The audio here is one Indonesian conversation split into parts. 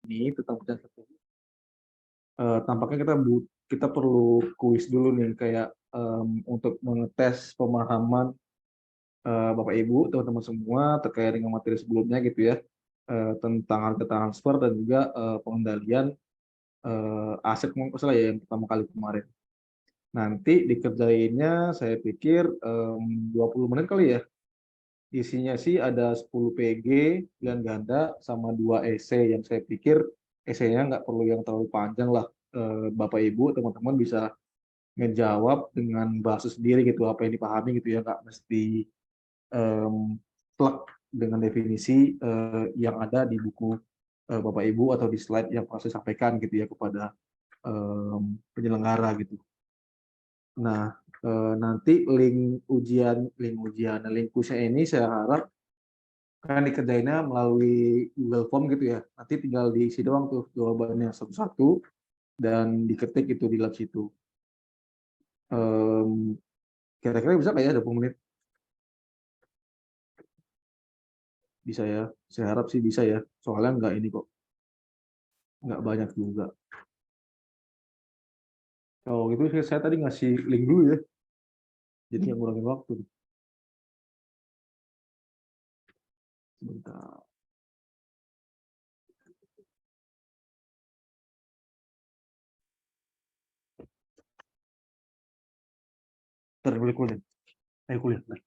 ini tentang pencarian strategi, tampaknya kita perlu kuis dulu nih kayak, untuk mengetes pemahaman, Bapak Ibu, teman-teman semua terkait dengan materi sebelumnya gitu ya, tentang harga transfer dan juga, pengendalian, aset kalau nggak salah ya yang pertama kali kemarin. Nanti dikerjainnya saya pikir, 20 menit kali ya? Isinya sih ada 10 PG, pilihan ganda, sama 2 esai yang saya pikir esainya nggak perlu yang terlalu panjang lah. Bapak Ibu, teman-teman bisa ngejawab dengan bahasa sendiri gitu, apa yang dipahami gitu ya, nggak mesti plek dengan definisi yang ada di buku Bapak Ibu atau di slide yang pernah saya sampaikan gitu ya kepada penyelenggara gitu. Nah, nanti link kuisnya ini saya harap kan dikerjainnya melalui Google Form gitu ya. Nanti tinggal diisi doang tuh jawabannya satu-satu dan diketik itu di lab situ. Kira-kira bisa nggak ya 20 menit? Bisa ya. Saya harap sih bisa ya. Soalnya nggak ini kok, nggak banyak juga. Kalau gitu saya tadi ngasih link dulu ya. Jadi yang ngurangin waktu. Sebentar. Ntar boleh kuliah. Ayo kuliah. Ntar.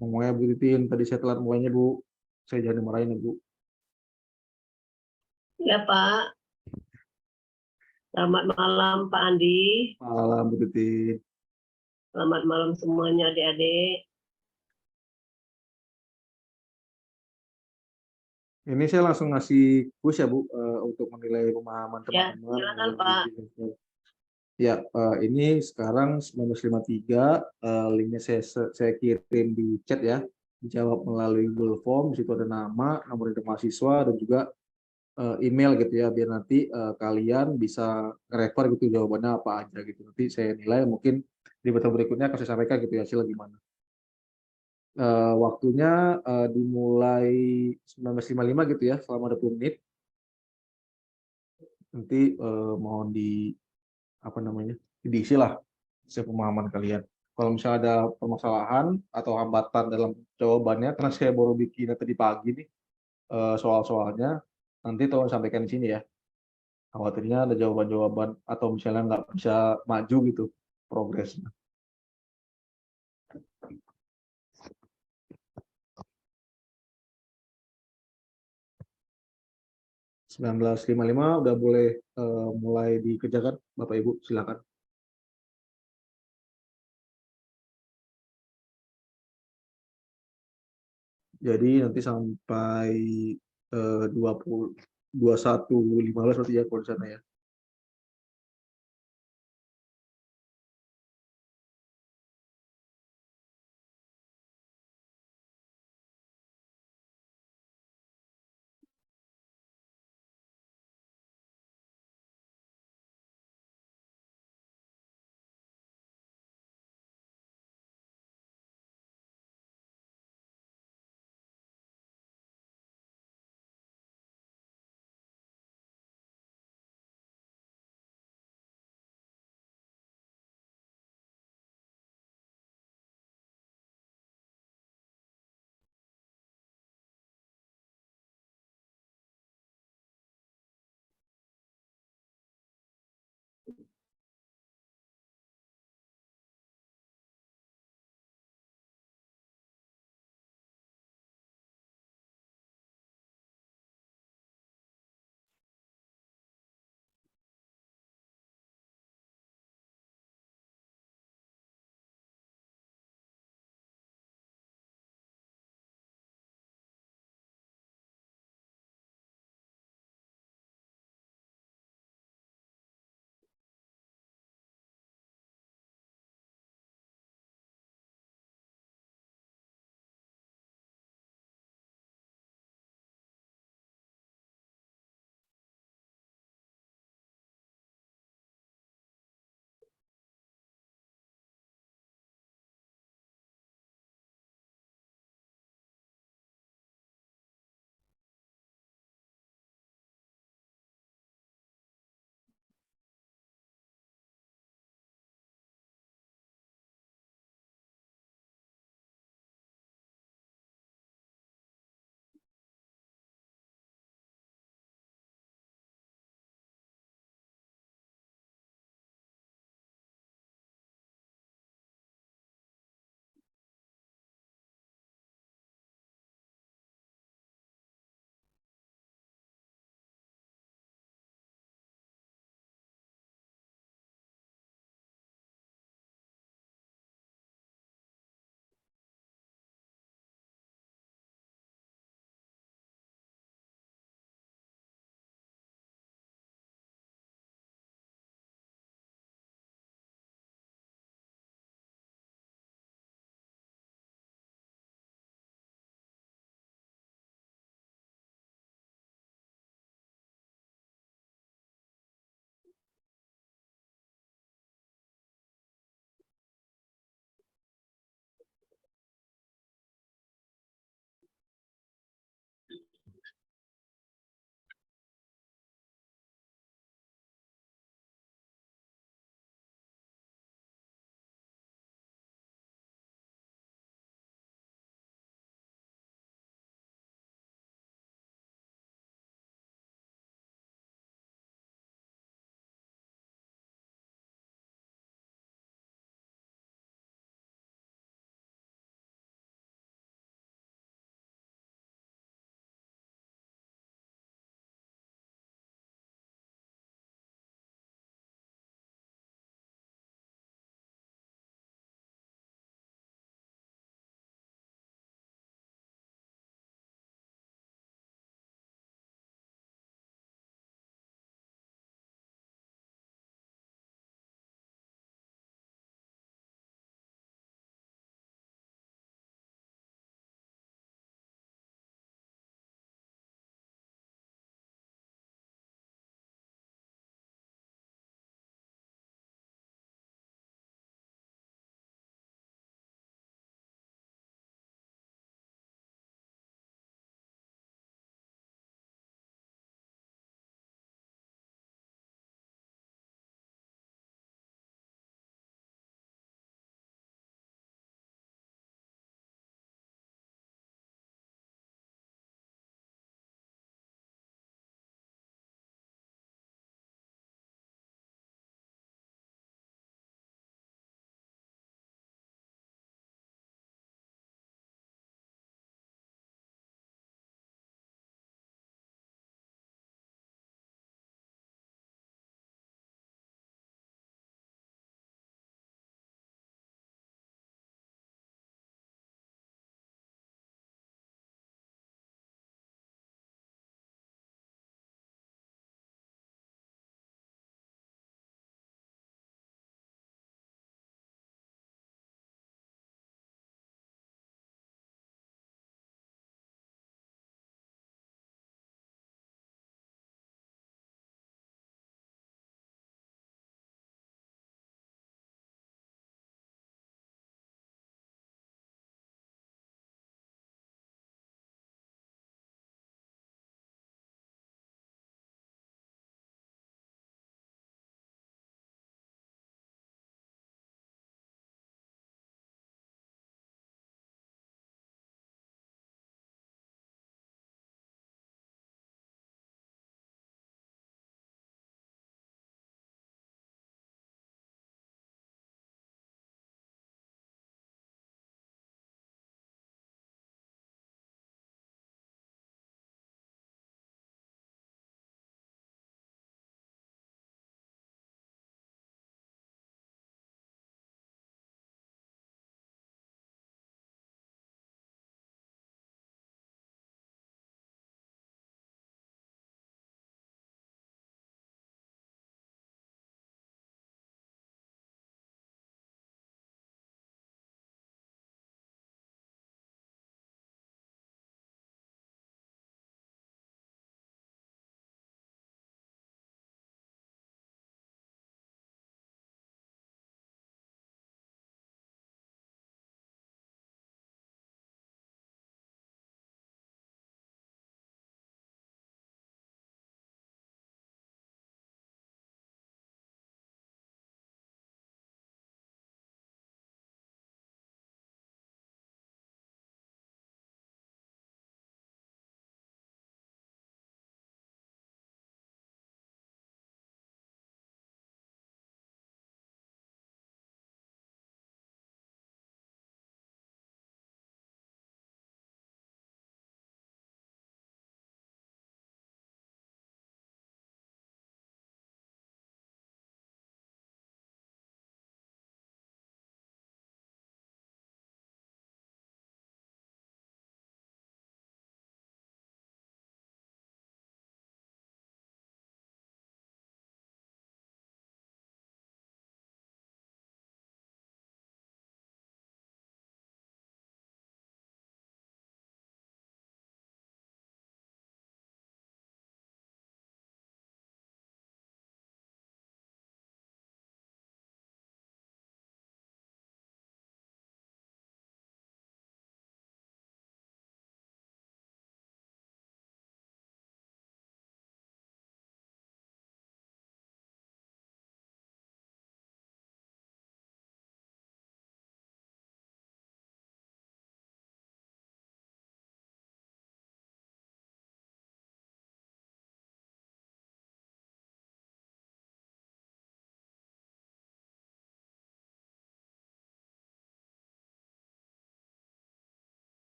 Ngomongnya Bu Titin, tadi saya telat mulainya Bu. Saya jangan dimarahin ya Bu. Ya Pak, selamat malam Pak Andi. Malam Bu Titin. Selamat malam semuanya adik-adik. Ini saya langsung ngasih kuis ya Bu, untuk menilai pemahaman Ya, teman-teman. silakan Pak. Ya, ini sekarang 1953, linknya saya kirim di chat ya, dijawab melalui Google Form, di situ ada nama, nomor induk mahasiswa, dan juga email gitu ya, biar nanti kalian bisa refer gitu jawabannya apa aja gitu. Nanti saya nilai mungkin di pertemuan berikutnya akan saya sampaikan gitu ya hasilnya gimana. Waktunya dimulai 19.55 gitu ya, selama 20 menit. Nanti mohon apa namanya, diisi lah sepemahaman kalian. Kalau misalnya ada permasalahan atau hambatan dalam jawabannya, karena saya baru bikin tadi pagi nih soal-soalnya, nanti tolong sampaikan di sini ya. Khawatirnya ada jawaban-jawaban atau misalnya nggak bisa maju gitu progresnya. 19.55 udah boleh mulai dikerjakan, Bapak Ibu, silakan. Jadi nanti sampai 21.15 berarti ya kalau di sana ya.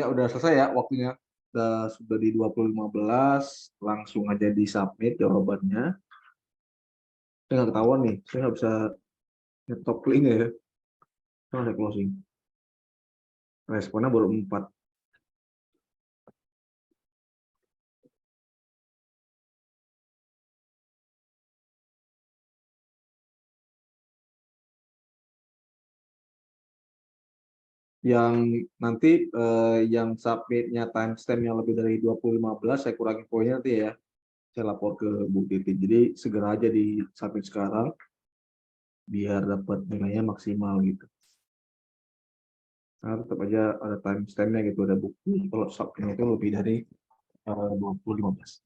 Ya udah selesai ya waktunya. Sudah di 20.15, langsung aja di submit jawabannya. Saya nggak ketahuan nih, saya nggak bisa ngetop link ya. Saya closing. Responnya baru 4. Yang nanti yang submitnya timestamp yang lebih dari 2015, saya kurangi poinnya nanti ya. Saya lapor ke Bu Titi. Jadi segera aja di submit sekarang, biar dapat nilainya maksimal gitu. Nah, tetap aja ada timestampnya gitu, ada bukti kalau submitnya itu lebih dari 2015.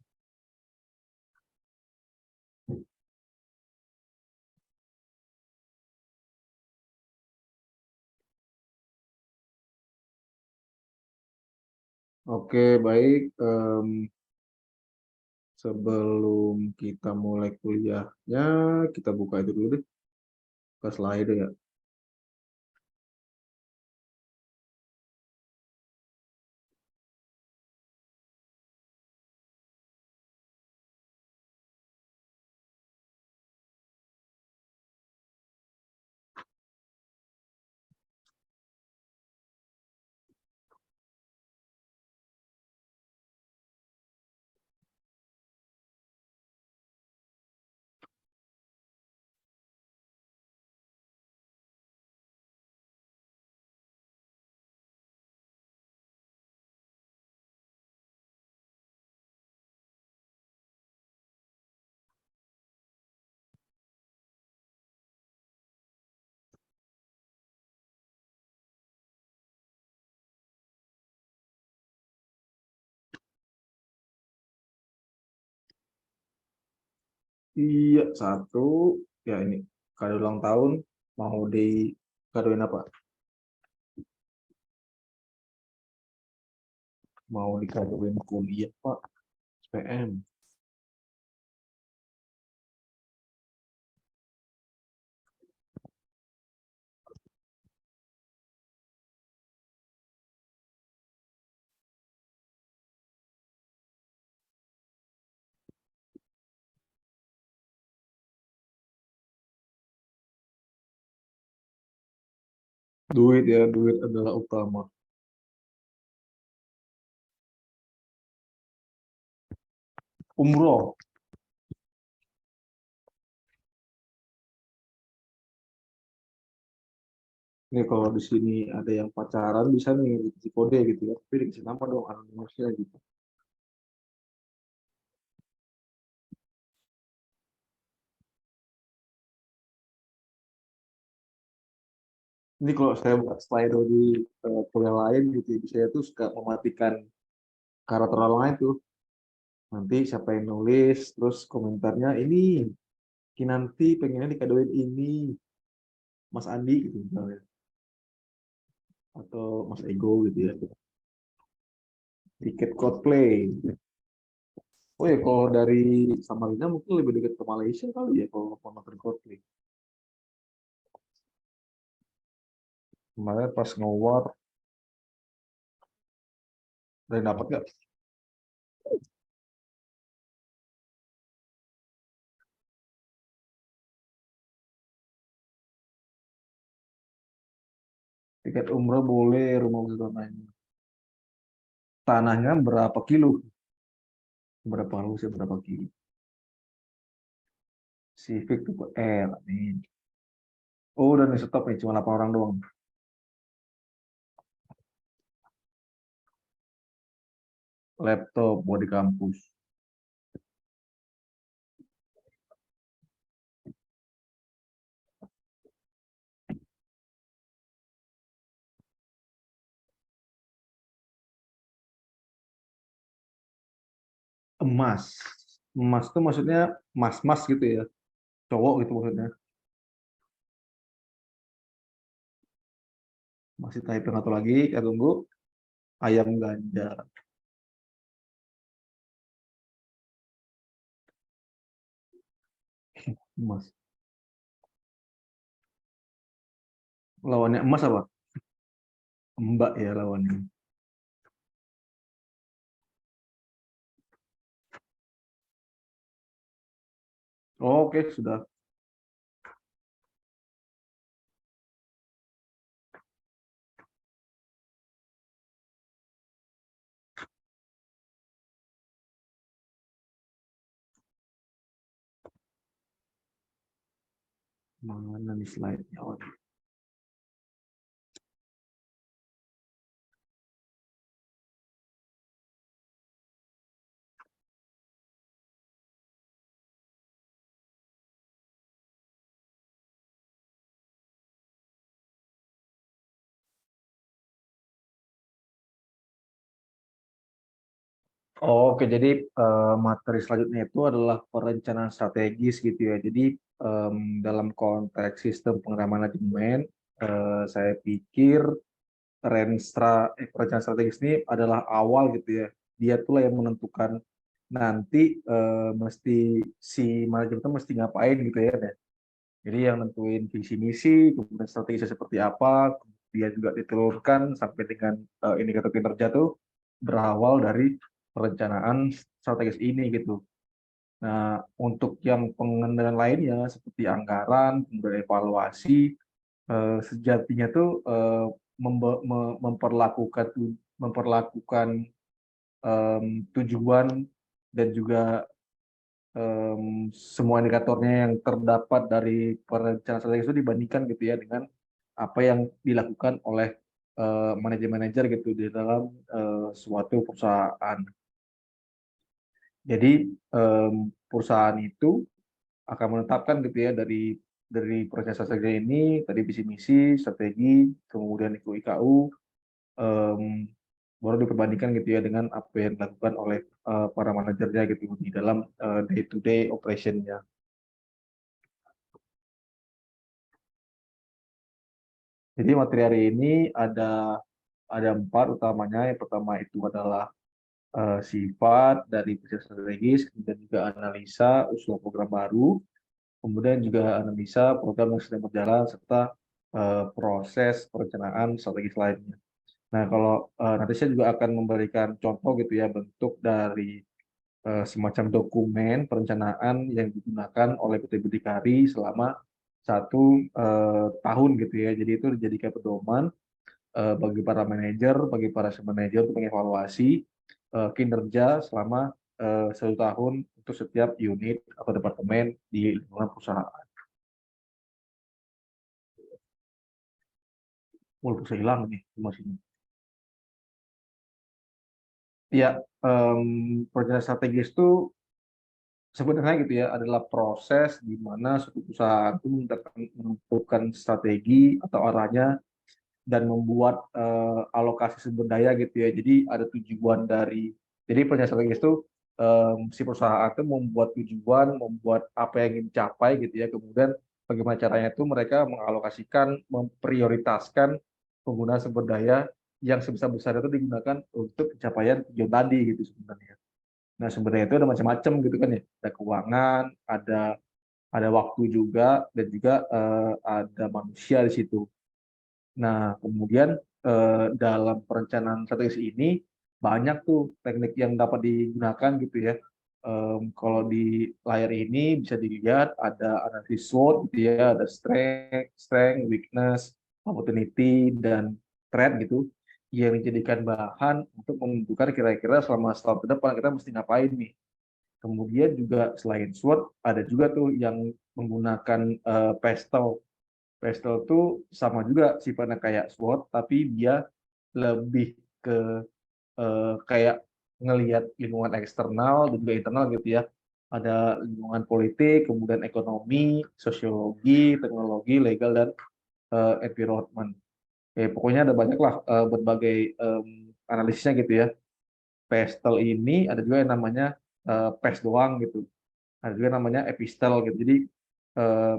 Oke, baik. Sebelum kita mulai kuliahnya, kita buka itu dulu deh, ke slide ya. Iya, satu. Ya ini, kado ulang tahun, mau dikadoin apa? Mau dikadoin kuliah, Pak. SPM. Duit ya, duit adalah utama. Umroh. Ini kalau di sini ada yang pacaran, bisa nih dikasih kode gitu ya. Tapi dikasih nama dong, anonimusnya gitu. Ini kalau saya buat Slido di kuliah lain gitu, saya tuh suka mematikan karakter orang lain tuh. Nanti siapa yang nulis, terus komentarnya ini, Kinanti pengennya dikadoin ini, Mas Andi gitu misalnya, atau Mas Ego gitu ya. Tiket Coldplay. Oh ya, kalau dari Samarinda mungkin lebih dekat ke Malaysia kali ya kalau mau nonton Coldplay. Kemarin pas ngewar, dari dapat nggak tiket umroh boleh, rumah wisata lainnya. Tanahnya berapa kilo? Berapa luas ya, berapa kilo? Civic tipe R nih. Oh, udah nih stop nih, cuma 8 orang doang. Laptop buat di kampus. Emas. Emas tuh maksudnya mas-mas gitu ya. Cowok gitu maksudnya. Masih typing atau lagi, kita tunggu. Ayam ganja. Emas. Lawannya emas apa? Mbak ya lawannya. Oke, sudah. Mana nih slide-nya? Oh, oke, jadi materi selanjutnya itu adalah perencanaan strategis gitu ya. Jadi dalam konteks sistem pengenalan manajemen, saya pikir perencanaan strategis ini adalah awal gitu ya. Dia tuh yang menentukan nanti mesti si manajemen itu mesti ngapain gitu ya. Jadi yang nentuin visi misi, kemudian strategisnya seperti apa, kemudian juga ditelurkan sampai dengan indikator kinerja tuh berawal dari perencanaan strategis ini gitu. Nah, untuk yang pengendalian lainnya seperti anggaran, kemudian evaluasi, sejatinya tuh memperlakukan tujuan dan juga semua indikatornya yang terdapat dari perencanaan strategis itu dibandingkan gitu ya dengan apa yang dilakukan oleh manajer-manajer gitu di dalam suatu perusahaan. Jadi perusahaan itu akan menetapkan gitu ya dari proses strategi ini tadi visi misi, strategi, kemudian IKU, baru diperbandingkan gitu ya dengan apa yang dilakukan oleh para manajernya gitu di dalam day to day operation-nya. Jadi materi hari ini ada 4 utamanya. Yang pertama itu adalah sifat dari bisnis strategis, kemudian juga analisa usul program baru, kemudian juga analisa program yang sedang berjalan serta proses perencanaan strategis lainnya. Nah, kalau nanti saya juga akan memberikan contoh gitu ya bentuk dari semacam dokumen perencanaan yang digunakan oleh PT Berdikari selama 1 tahun gitu ya. Jadi itu dijadikan pedoman bagi para manajer, bagi para manajer untuk mengevaluasi kinerja selama 1 tahun untuk setiap unit atau departemen di lingkungan perusahaan. Walaupun saya hilang nih masih. Ya, perencanaan strategis itu sebenarnya gitu ya adalah proses di mana suatu perusahaan itu menentukan strategi atau arahnya dan membuat alokasi sumber daya gitu ya. Jadi ada tujuan jadi perencanaan strategis itu si perusahaan itu membuat tujuan, membuat apa yang ingin dicapai gitu ya. Kemudian bagaimana caranya itu mereka mengalokasikan, memprioritaskan penggunaan sumber daya yang sebesar-besar itu digunakan untuk pencapaian tujuan tadi gitu sebenarnya. Nah, sumber daya itu ada macam-macam gitu kan ya. Ada keuangan, ada waktu juga, dan juga ada manusia di situ. Nah, kemudian dalam perencanaan strategis ini banyak tuh teknik yang dapat digunakan gitu ya. Kalau di layar ini bisa dilihat ada analisis SWOT gitu ya, ada strength, weakness, opportunity, dan threat gitu yang dijadikan bahan untuk menentukan kira-kira selama setahun ke depan kita mesti ngapain nih. Kemudian juga selain SWOT ada juga tuh yang menggunakan PESTEL. Pestel tuh sama juga sifatnya kayak SWOT, tapi dia lebih ke kayak ngelihat lingkungan eksternal dan juga internal gitu ya. Ada lingkungan politik, kemudian ekonomi, sosiologi, teknologi, legal, dan environment. Pokoknya ada banyak lah berbagai analisisnya gitu ya. Pestel ini ada juga yang namanya PES doang gitu. Ada juga namanya epistel gitu. Jadi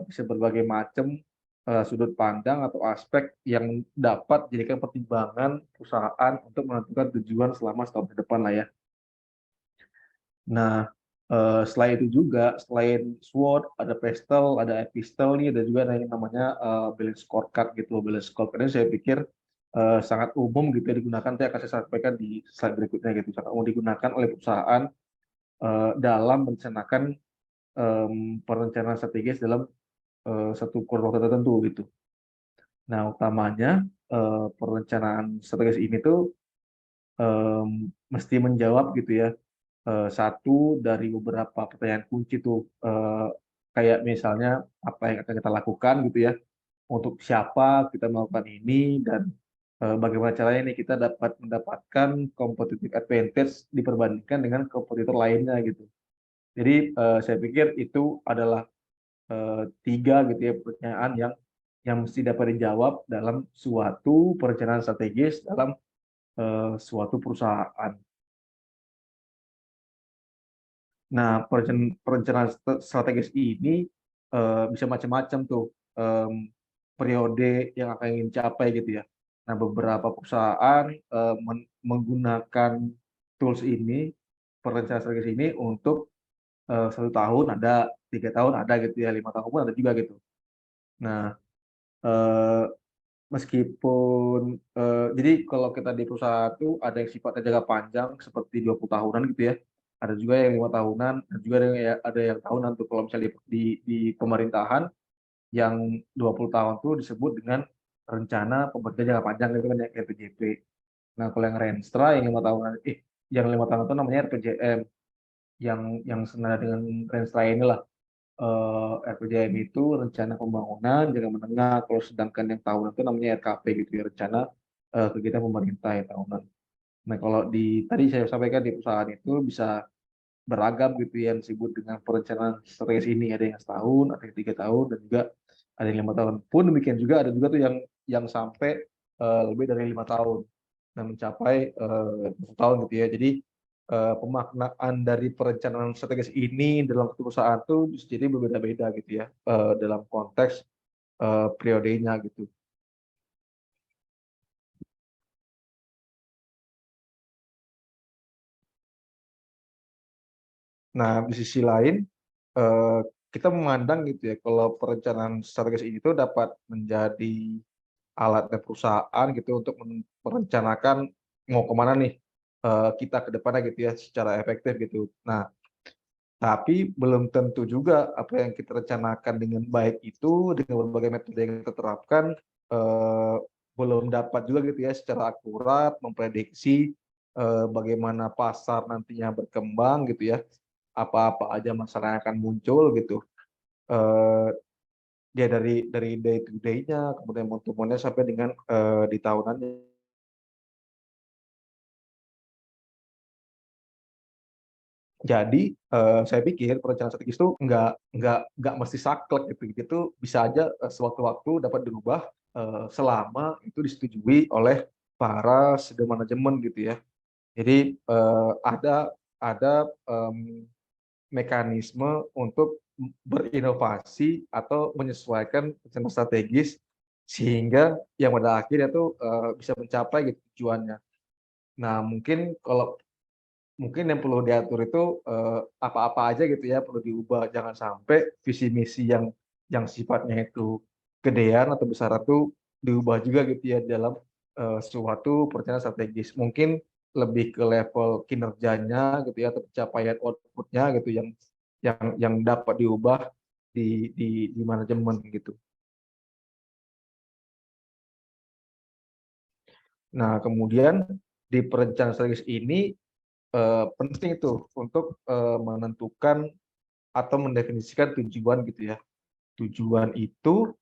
bisa berbagai macam sudut pandang atau aspek yang dapat dijadikan pertimbangan perusahaan untuk menentukan tujuan selama setahun ke depan lah ya. Nah, selain itu juga, selain SWOT, ada PESTEL, ada epistel nih, ada juga yang namanya balance scorecard gitu. Balance scorecard ini saya pikir sangat umum gitu ya digunakan. Nanti akan saya sampaikan di slide berikutnya gitu. Sangat umum digunakan oleh perusahaan dalam merencanakan perencanaan strategis dalam satu kurun waktu tertentu gitu. Nah, utamanya perencanaan strategis ini tuh mesti menjawab gitu ya satu dari beberapa pertanyaan kunci tuh kayak misalnya apa yang akan kita lakukan gitu ya, untuk siapa kita melakukan ini, dan bagaimana caranya nih kita dapat mendapatkan competitive advantage diperbandingkan dengan kompetitor lainnya gitu. Jadi saya pikir itu adalah tiga gitu ya pertanyaan yang mesti dapat dijawab dalam suatu perencanaan strategis dalam suatu perusahaan. Nah, perencanaan strategis ini bisa macam-macam tuh periode yang akan ingin capai gitu ya. Nah, beberapa perusahaan menggunakan tools ini, perencanaan strategis ini untuk 1 tahun ada, 3 tahun ada gitu ya, 5 tahun pun ada juga gitu. Nah, eh, meskipun jadi kalau kita di perusahaan itu ada yang sifatnya jangka panjang seperti 20 tahunan gitu ya. Ada juga yang 5 tahunan, dan juga ada yang tahunan tuh kalau misalnya di pemerintahan yang 20 tahun tuh disebut dengan rencana pembangunan jangka panjang itu kan yang RPJP. Nah, kalau yang Renstra yang 5 tahunan yang 5 tahun itu namanya RPJM, yang senada dengan Renstra inilah. RPJM itu rencana pembangunan jangka menengah, kalau sedangkan yang tahunan itu namanya RKP gitu ya, rencana kegiatan pemerintah yang tahunan. Nah, kalau tadi saya sampaikan di perusahaan itu bisa beragam gitu ya, yang disebut dengan perencanaan strategis ini, ada yang setahun, ada yang 3 tahun, dan juga ada yang 5 tahun. Pun demikian juga ada juga tuh yang sampai lebih dari 5 tahun dan mencapai 20 tahun gitu ya. Jadi pemaknaan dari perencanaan strategis ini dalam satu perusahaan tuh bisa jadi berbeda-beda gitu ya dalam konteks periodenya gitu. Nah, di sisi lain eh, kita memandang gitu ya, kalau perencanaan strategis ini tuh dapat menjadi alatnya perusahaan gitu untuk merencanakan mau kemana nih kita ke depannya gitu ya secara efektif gitu. Nah, tapi belum tentu juga apa yang kita rencanakan dengan baik itu dengan berbagai metode yang kita terapkan eh, belum dapat juga gitu ya secara akurat memprediksi bagaimana pasar nantinya berkembang gitu ya, apa-apa aja masalah yang akan muncul gitu. Eh, Ya dari day to day-nya, kemudian month-to-month-nya sampai dengan di tahunannya. Jadi saya pikir perencanaan strategis itu nggak mesti saklek gitu. Itu bisa aja sewaktu-waktu dapat dirubah selama itu disetujui oleh para senior manajemen gitu ya. Jadi ada mekanisme untuk berinovasi atau menyesuaikan rencana strategis sehingga yang pada akhirnya tuh bisa mencapai gitu tujuannya. Nah, mungkin yang perlu diatur itu apa-apa aja gitu ya perlu diubah, jangan sampai visi misi yang sifatnya itu gedean atau besar itu diubah juga gitu ya dalam suatu perencanaan strategis. Mungkin lebih ke level kinerjanya gitu ya atau pencapaian outputnya gitu yang dapat diubah di manajemen gitu. Nah, kemudian di perencanaan strategis ini penting itu untuk menentukan atau mendefinisikan tujuan gitu ya. Tujuan itu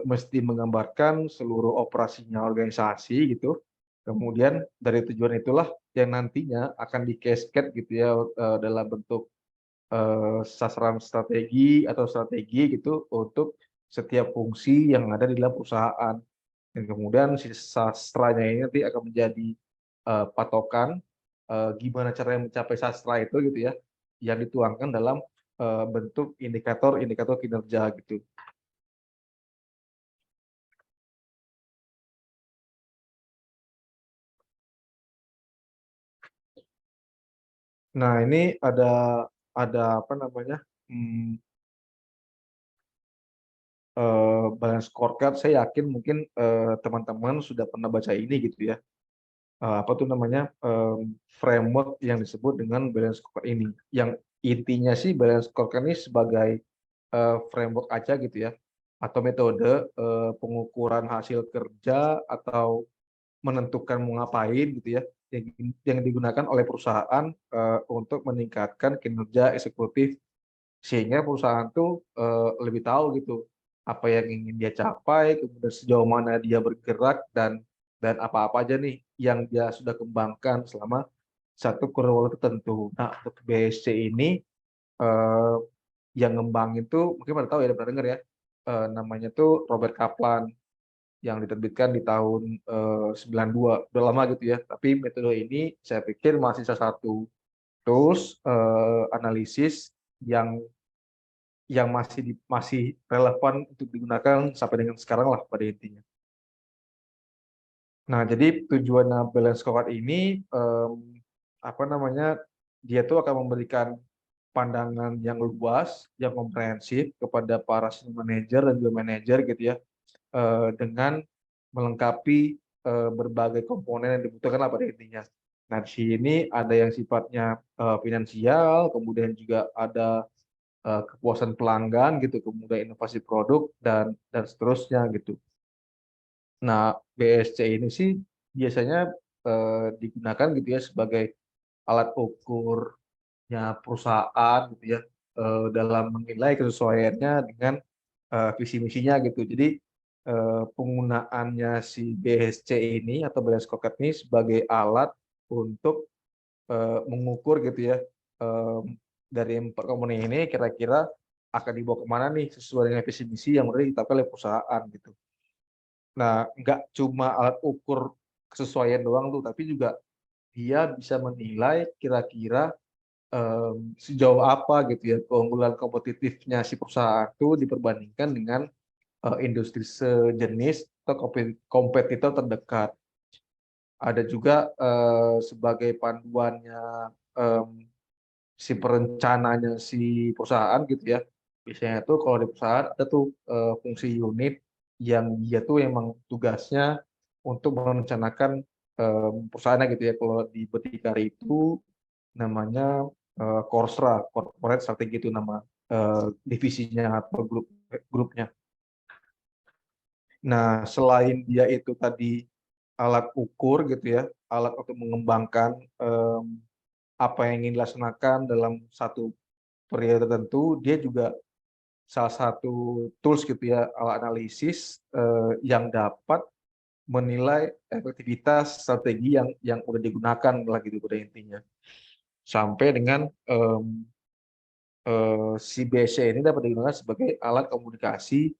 mesti menggambarkan seluruh operasinya organisasi gitu. Kemudian dari tujuan itulah yang nantinya akan di-cascade gitu ya dalam bentuk sasaran strategi atau strategi gitu untuk setiap fungsi yang ada di dalam perusahaan. Dan kemudian si sastranya ini nanti akan menjadi patokan gimana cara mencapai sastra itu gitu ya, yang dituangkan dalam bentuk indikator-indikator kinerja gitu. Nah, ini ada apa namanya, hmm, balance scorecard. Saya yakin mungkin teman-teman sudah pernah baca ini gitu ya. Apa tuh namanya, framework yang disebut dengan balance scorecard ini, yang intinya sih balance scorecard ini sebagai framework aja gitu ya, atau metode pengukuran hasil kerja atau menentukan mau ngapain gitu ya, yang digunakan oleh perusahaan untuk meningkatkan kinerja eksekutif sehingga perusahaan tuh lebih tahu gitu apa yang ingin dia capai, kemudian sejauh mana dia bergerak dan apa-apa aja nih yang dia sudah kembangkan selama satu kurun waktu tertentu. Nah, untuk BSC ini eh, yang ngembangin tuh mungkin pada tahu ya, udah pernah dengar ya, namanya tuh Robert Kaplan yang diterbitkan di tahun 92, udah lama gitu ya. Tapi metode ini saya pikir masih salah satu tools analisis yang masih relevan untuk digunakan sampai dengan sekarang lah pada intinya. Nah, jadi tujuan balance scorecard ini apa namanya? Dia tuh akan memberikan pandangan yang luas, yang komprehensif kepada para senior manager dan juga manajer gitu ya, dengan melengkapi berbagai komponen yang dibutuhkan lah pada intinya. Nah, di sini ada yang sifatnya finansial, kemudian juga ada kepuasan pelanggan gitu, kemudian inovasi produk dan seterusnya gitu. Nah, BSC ini sih biasanya digunakan gitu ya sebagai alat ukurnya perusahaan gitu ya, dalam menilai kesesuaiannya dengan visi misinya gitu. Jadi penggunaannya si BSC ini atau balance scorecard ini sebagai alat untuk mengukur gitu ya, dari 4 komponen ini kira-kira akan dibawa kemana nih sesuai dengan visi misi yang udah ditetapkan oleh perusahaan gitu. Nah, nggak cuma alat ukur kesesuaian doang tuh, tapi juga dia bisa menilai kira-kira sejauh apa gitu ya keunggulan kompetitifnya si perusahaan itu diperbandingkan dengan industri sejenis atau kompetitor terdekat. Ada juga sebagai panduannya si perencananya si perusahaan gitu ya. Biasanya tuh kalau di perusahaan ada tuh fungsi unit yang dia tuh emang tugasnya untuk merencanakan perusahaannya gitu ya. Kalau di Berdikari itu namanya Korsra, Corporate Strategi itu nama divisinya atau grupnya. Nah, selain dia itu tadi alat ukur gitu ya, alat untuk mengembangkan apa yang ingin dilaksanakan dalam satu periode tertentu, dia juga salah satu tools gitu ya, alat analisis yang dapat menilai efektivitas strategi yang udah digunakan lah gitu pada intinya. Sampai dengan si BC ini dapat digunakan sebagai alat komunikasi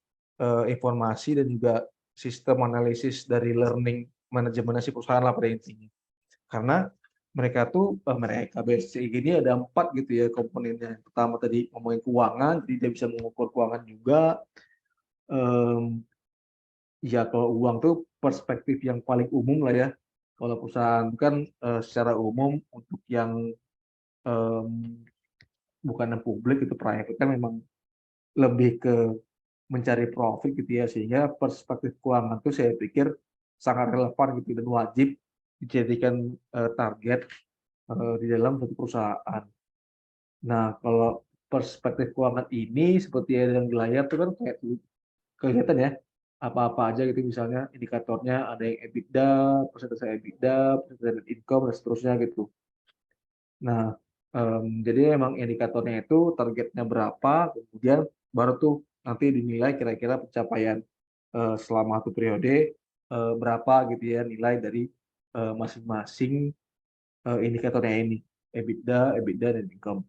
informasi dan juga sistem analisis dari learning manajemen si perusahaan lah pada intinya. Karena mereka BSC ini ada 4 gitu ya komponennya. Yang pertama tadi ngomongin keuangan, jadi dia bisa mengukur keuangan juga. Ya kalau uang tuh perspektif yang paling umum lah ya. Kalau perusahaan kan secara umum untuk yang em, bukan yang publik itu private kan memang lebih ke mencari profit gitu ya, sehingga perspektif keuangan itu saya pikir sangat relevan gitu dan wajib dijadikan target di dalam suatu perusahaan. Nah, kalau perspektif keuangan ini seperti yang di layar itu kan kayak kelihatan ya, apa-apa aja gitu misalnya indikatornya ada yang EBITDA, persentase EBITDA, persentase net income dan seterusnya gitu. Nah, jadi emang indikatornya itu targetnya berapa, kemudian baru tuh nanti dinilai kira-kira pencapaian selama satu periode berapa gitu ya nilai dari masing-masing indikatornya ini, EBITDA dan income.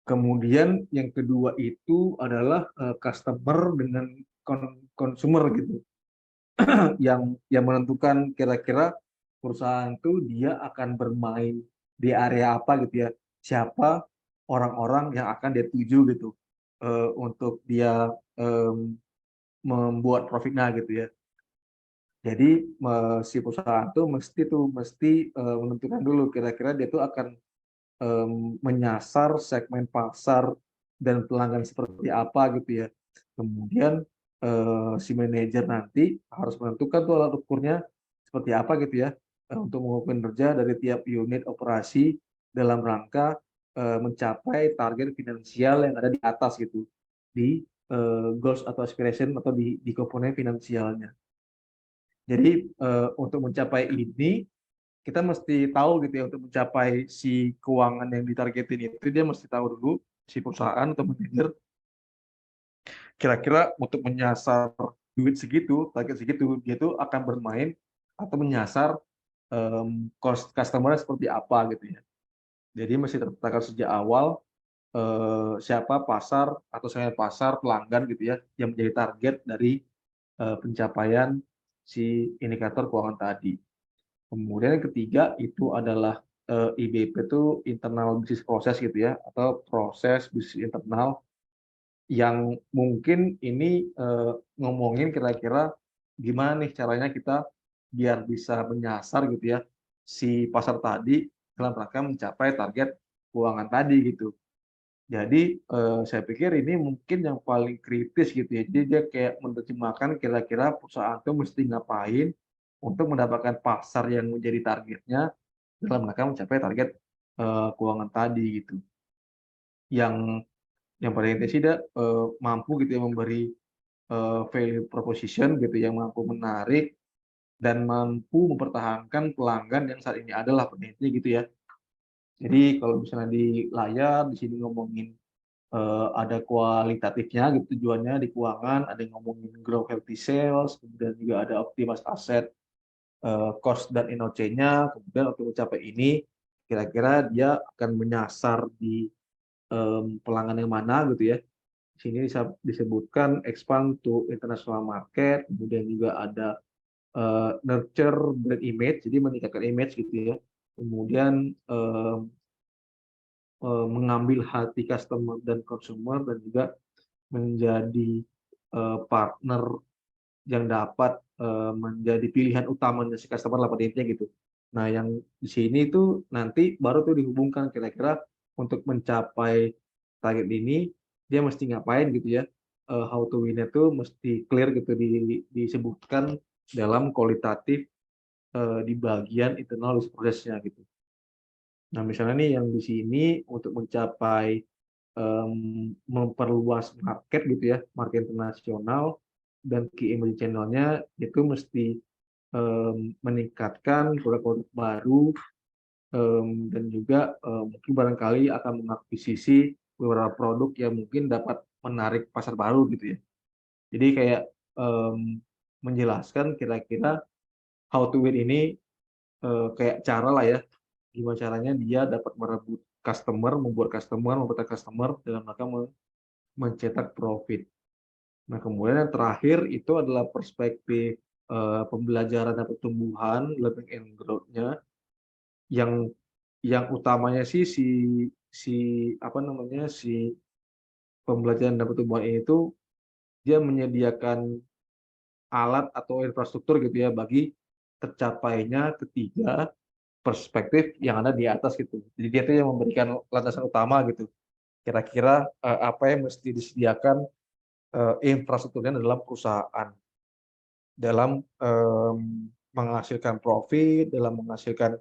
Kemudian yang kedua itu adalah customer dengan consumer gitu, yang menentukan kira-kira perusahaan itu dia akan bermain di area apa gitu ya, siapa orang-orang yang akan dia tuju gitu untuk dia membuat profitnya gitu ya. Jadi si perusahaan tuh mesti menentukan dulu kira-kira dia tuh akan menyasar segmen pasar dan pelanggan seperti apa gitu ya. Kemudian si manajer nanti harus menentukan tuh alat ukurnya seperti apa gitu ya untuk mengukur kinerja dari tiap unit operasi dalam rangka mencapai target finansial yang ada di atas gitu, di goals atau aspiration atau di komponen finansialnya. Jadi untuk mencapai ini kita mesti tahu gitu ya, untuk mencapai si keuangan yang ditargetin itu dia mesti tahu dulu si perusahaan atau manajer kira-kira untuk menyasar duit segitu, target segitu, dia tuh akan bermain atau menyasar customer seperti apa gitu ya. Jadi mesti terpetakan sejak awal siapa pasar atau segmen pasar pelanggan gitu ya yang menjadi target dari pencapaian si indikator keuangan tadi. Kemudian yang ketiga itu adalah IBP itu internal business process gitu ya, atau proses bisnis internal yang mungkin ini ngomongin kira-kira gimana nih caranya kita biar bisa menyasar gitu ya si pasar tadi dalam rangka mencapai target keuangan tadi gitu. Jadi saya pikir ini mungkin yang paling kritis gitu ya. Jadi dia kayak menerjemahkan kira-kira perusahaan itu mesti ngapain untuk mendapatkan pasar yang menjadi targetnya dalam rangka mencapai target keuangan tadi gitu. Yang paling inti sih dia mampu gitu ya memberi value proposition gitu yang mampu menarik dan mampu mempertahankan pelanggan yang saat ini adalah peneliti gitu ya. Jadi kalau misalnya di layar di sini ngomongin ada kualitatifnya gitu tujuannya di keuangan, ada yang ngomongin grow healthy sales, kemudian juga ada optimize aset, cost dan NOC-nya, kemudian untuk mencapai ini kira-kira dia akan menyasar di pelanggan yang mana gitu ya. Di sini disebutkan expand to international market, kemudian juga ada nurture brand image, jadi meningkatkan image gitu ya. Kemudian mengambil hati customer dan consumer dan juga menjadi partner yang dapat menjadi pilihan utamanya si customer lah pada intinya gitu. Nah, yang di sini itu nanti baru tuh dihubungkan kira-kira untuk mencapai target ini dia mesti ngapain gitu ya. How to win itu mesti clear gitu disebutkan dalam kualitatif di bagian internal process-nya gitu. Nah, misalnya nih yang di sini untuk mencapai memperluas market gitu ya, market internasional dan key emerging channel-nya itu mesti meningkatkan produk-produk baru dan juga mungkin barangkali akan mengakuisisi beberapa produk yang mungkin dapat menarik pasar baru gitu ya. Jadi kayak menjelaskan kira-kira how to win ini kayak cara lah ya, gimana caranya dia dapat merebut customer, membuat customer, mempertahankan customer dalam rangka mencetak profit. Nah, kemudian yang terakhir itu adalah perspektif pembelajaran dan pertumbuhan, learning and growth-nya yang utamanya sih si apa namanya si pembelajaran dan pertumbuhan ini itu dia menyediakan alat atau infrastruktur gitu ya bagi tercapainya ketiga perspektif yang ada di atas gitu. Jadi dia tuh yang memberikan landasan utama gitu. Kira-kira apa yang mesti disediakan infrastrukturnya dalam perusahaan dalam menghasilkan profit, dalam menghasilkan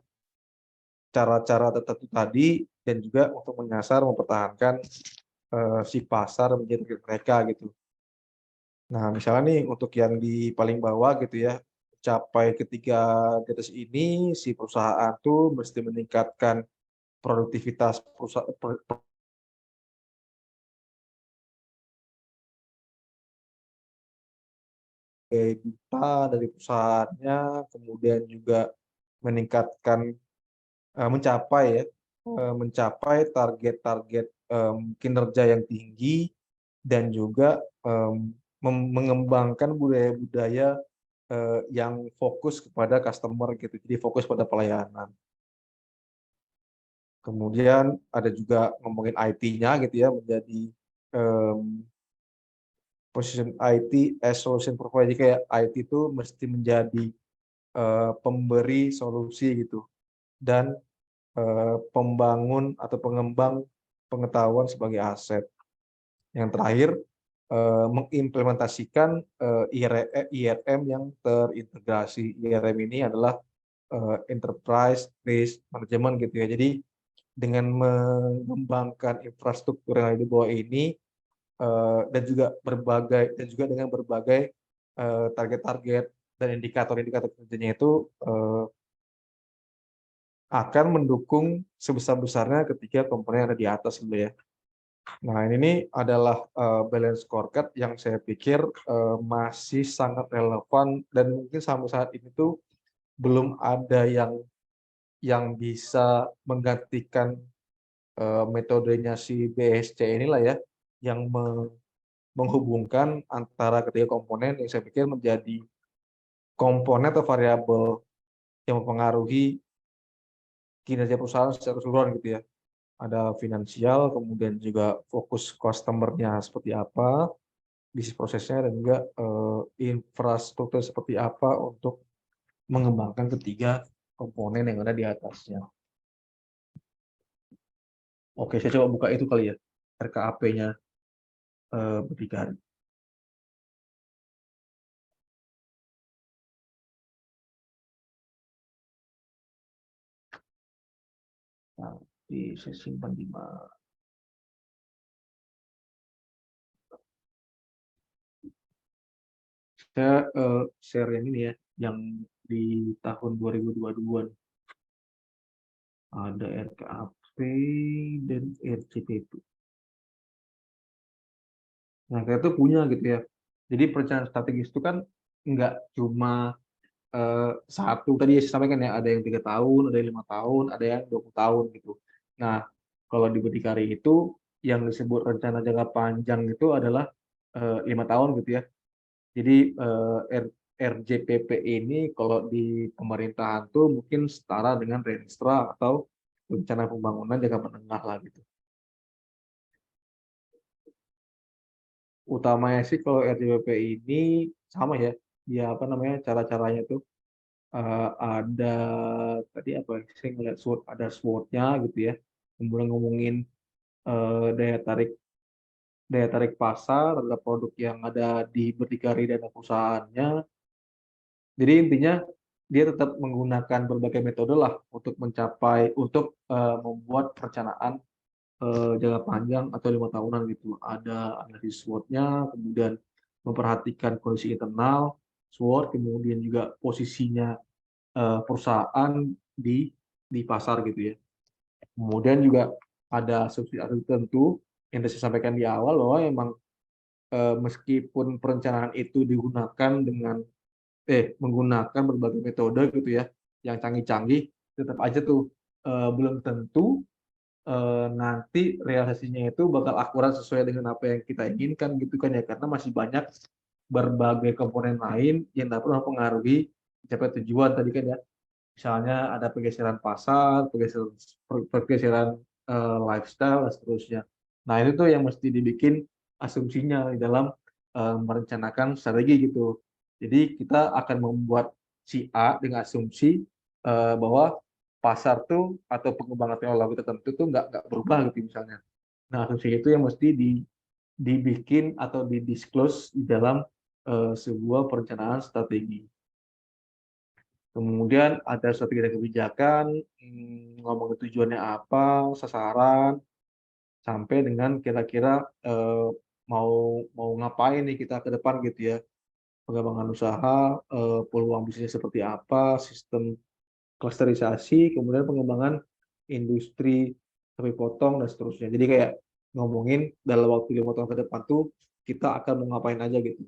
cara-cara tertentu tadi, dan juga untuk menyasar, mempertahankan si pasar menjadi target mereka gitu. Nah, misalnya nih untuk yang di paling bawah gitu ya, capai ketiga garis ini, si perusahaan tuh mesti meningkatkan produktivitas perusahaan duta dari perusahaannya, kemudian juga meningkatkan mencapai ya, mencapai target-target kinerja yang tinggi dan juga mengembangkan budaya-budaya yang fokus kepada customer gitu, jadi fokus pada pelayanan. Kemudian ada juga ngomongin IT-nya gitu ya, menjadi position IT as solution provider. Jadi kayak IT itu mesti menjadi pemberi solusi gitu dan pembangun atau pengembang pengetahuan sebagai aset. Yang terakhir, mengimplementasikan IRM yang terintegrasi. IRM ini adalah Enterprise Risk Management gitu ya. Jadi dengan mengembangkan infrastruktur yang ada di bawah ini, dan juga dengan berbagai target-target dan indikator-indikator kerjanya itu akan mendukung sebesar-besarnya ketiga komponen yang ada di atas gitu ya. Nah, ini adalah balance scorecard yang saya pikir masih sangat relevan dan mungkin sampai saat ini tuh belum ada yang bisa menggantikan metodenya si BSC inilah ya, yang menghubungkan antara ketiga komponen yang saya pikir menjadi komponen atau variabel yang mempengaruhi kinerja perusahaan secara keseluruhan gitu ya. Ada finansial, kemudian juga fokus customer-nya seperti apa, bisnis prosesnya, dan juga infrastruktur seperti apa untuk mengembangkan ketiga komponen yang ada di atasnya. Oke, saya coba buka itu kali ya, RKAP-nya berdikari. Nanti saya simpan di mana. Saya share yang ini ya, yang di tahun 2022 ada RKAP dan RCPP. Nah, kita tuh punya gitu ya. Jadi perencanaan strategis itu kan nggak cuma satu tadi saya sampaikan ya, ada yang 3 tahun, ada yang 5 tahun, ada yang 20 tahun gitu. Nah, kalau di Berdikari itu yang disebut rencana jangka panjang itu adalah 5 tahun gitu ya. Jadi RJPP ini kalau di pemerintahan tuh mungkin setara dengan Renstra atau rencana pembangunan jangka menengah lah gitu. Utamanya sih kalau RJPP ini sama ya, dia apa namanya cara-caranya tuh ada tadi apa ya, saya ngeliat SWOT, ada SWOT-nya gitu ya, kemudian ngomongin daya tarik pasar terhadap produk yang ada di berdikari dan perusahaannya. Jadi intinya dia tetap menggunakan berbagai metode lah untuk membuat perencanaan jangka panjang atau 5 tahunan gitu. Ada analisis SWOT-nya, kemudian memperhatikan kondisi internal SWOT, kemudian juga posisinya perusahaan di pasar gitu ya. Kemudian juga ada asumsi-asumsi tertentu yang saya sampaikan di awal bahwa memang meskipun perencanaan itu menggunakan berbagai metode gitu ya, yang canggih-canggih, tetap aja tuh belum tentu nanti realisasinya itu bakal akurat sesuai dengan apa yang kita inginkan gitu kan ya, karena masih banyak berbagai komponen lain yang dapat mempengaruhi mencapai tujuan tadi kan ya. Misalnya ada pergeseran pasar, pergeseran lifestyle, dan seterusnya. Nah, itu tuh yang mesti dibikin asumsinya di dalam merencanakan strategi gitu. Jadi kita akan membuat si A dengan asumsi bahwa pasar tuh atau pengembangan teknologi tertentu tuh nggak berubah gitu misalnya. Nah, asumsi itu yang mesti dibikin atau didisclose di dalam sebuah perencanaan strategi. Kemudian ada strategi dan kebijakan, ngomongin tujuannya apa, sasaran, sampai dengan kira-kira mau mau ngapain nih kita ke depan gitu ya. Pengembangan usaha, peluang bisnisnya seperti apa, sistem klasterisasi, kemudian pengembangan industri sapi potong dan seterusnya. Jadi kayak ngomongin dalam waktu 5 tahun ke depan tuh kita akan mau ngapain aja gitu.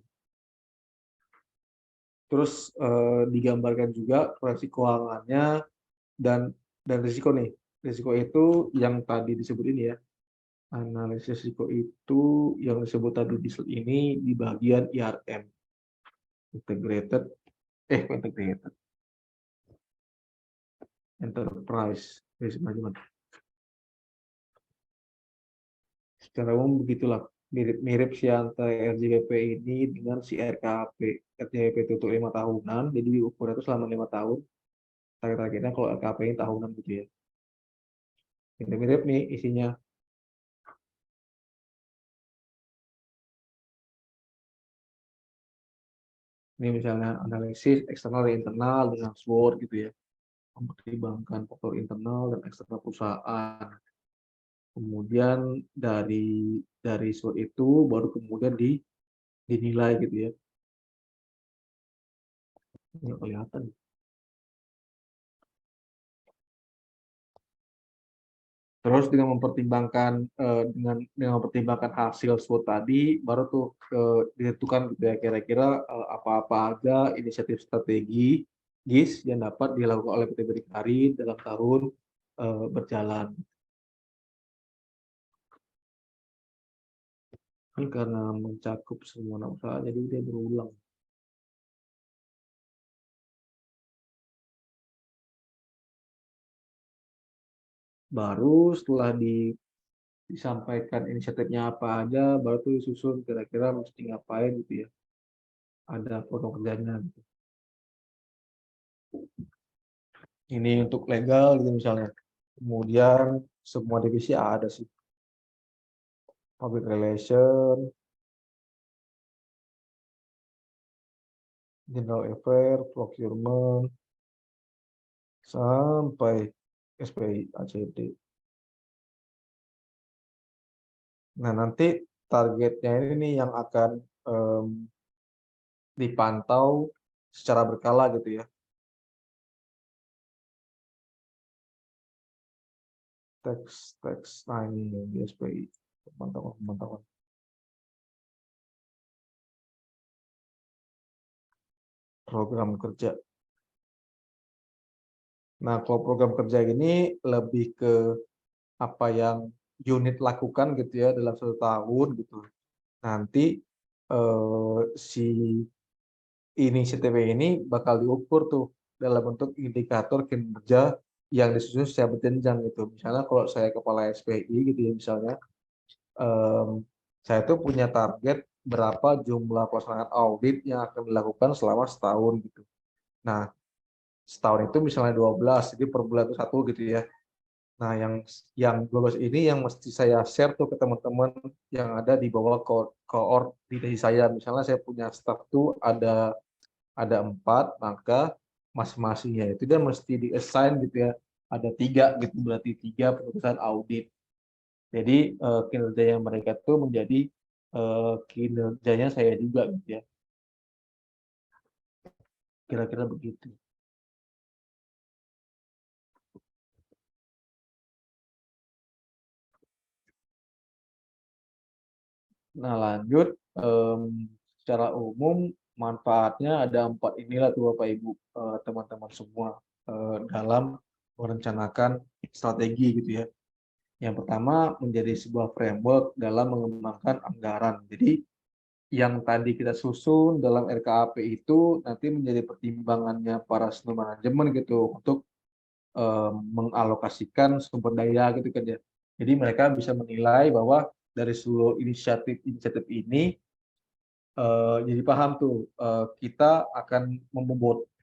Terus digambarkan juga proyeksi keuangannya dan risiko nih. Risiko itu yang tadi disebut ini ya. Analisis risiko itu yang disebut tadi di slide ini di bagian IRM, integrated enterprise risk management. Secara umum begitulah, mirip-mirip si antara RJBP ini dengan si RKP. RJBP itu untuk 5 tahunan, jadi diukur itu selama 5 tahun. Target-targetnya kalau RKP ini tahunan gitu ya. Mirip-mirip nih isinya. Ini misalnya analisis eksternal dan internal dengan SWOT gitu ya. mempertimbangkan faktor internal dan eksternal perusahaan. Kemudian dari surat itu baru kemudian dinilai gitu ya. Nggak kelihatan. Terus dengan mempertimbangkan hasil SWOT tadi, baru tuh ditentukan gitu ya kira-kira apa-apa aja inisiatif strategis yang dapat dilakukan oleh PT Berdikari dalam tahun berjalan. Kan karena mencakup semua anak usaha, jadi dia berulang. Baru setelah disampaikan inisiatifnya apa aja, baru tuh disusun kira-kira mesti ngapain gitu ya. Ada program kerjanya gitu. Ini untuk legal gitu misalnya. Kemudian semua divisi ada sih. Public relation, general affair, procurement, sampai SPI, ACD. Nah, nanti targetnya ini nih yang akan dipantau secara berkala gitu ya. Teks, nah ini di SPI, pemantauan. Program kerja. Nah, kalau program kerja ini lebih ke apa yang unit lakukan gitu ya dalam 1 tahun gitu. Nanti si inisiatif ini bakal diukur tuh dalam bentuk indikator kinerja yang disusun secara berjenjang gitu. Misalnya kalau saya kepala SPI gitu ya misalnya, saya tuh punya target berapa jumlah pelaksanaan audit yang akan dilakukan selama setahun gitu. Nah, setahun itu misalnya 12, jadi per bulan itu 1 gitu ya. Nah, yang 12 ini yang mesti saya share tuh ke teman-teman yang ada di bawah koordinasi saya. Misalnya saya punya staff tuh ada 4, maka masing-masingnya itu dia mesti di-assign gitu ya. Ada 3 gitu, berarti 3 perusahaan audit. Jadi kinerjanya mereka tuh menjadi kinerjanya saya juga gitu ya. Kira-kira begitu. Nah, lanjut secara umum manfaatnya ada 4 inilah tuh Bapak Ibu, teman-teman semua dalam merencanakan strategi gitu ya. Yang pertama menjadi sebuah framework dalam mengembangkan anggaran. Jadi yang tadi kita susun dalam RKAP itu nanti menjadi pertimbangannya para senior manajemen gitu untuk mengalokasikan sumber daya gitu kan ya. Jadi mereka bisa menilai bahwa dari seluruh inisiatif ini jadi paham tuh kita akan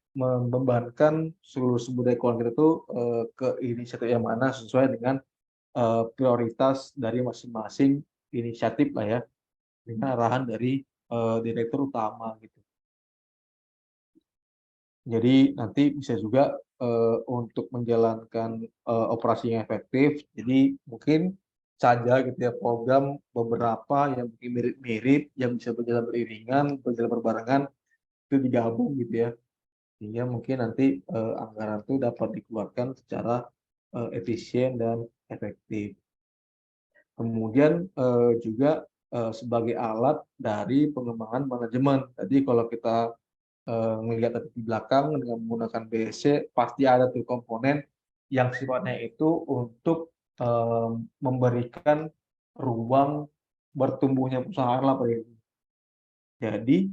membebankan seluruh sumber daya keuangan kita tuh ke inisiatif yang mana sesuai dengan prioritas dari masing-masing inisiatif lah ya, dengan arahan dari direktur utama gitu. Jadi nanti bisa juga untuk menjalankan operasi yang efektif, jadi mungkin saja gitu ya program beberapa yang mungkin mirip-mirip yang bisa berjalan beriringan, berjalan berbarengan itu digabung gitu ya, sehingga mungkin nanti anggaran itu dapat dikeluarkan secara efisien dan efektif. Kemudian juga sebagai alat dari pengembangan manajemen. Tadi kalau kita melihat di belakang dengan menggunakan BSC, pasti ada tuh komponen yang sifatnya itu untuk memberikan ruang bertumbuhnya perusahaan lah Pak. Jadi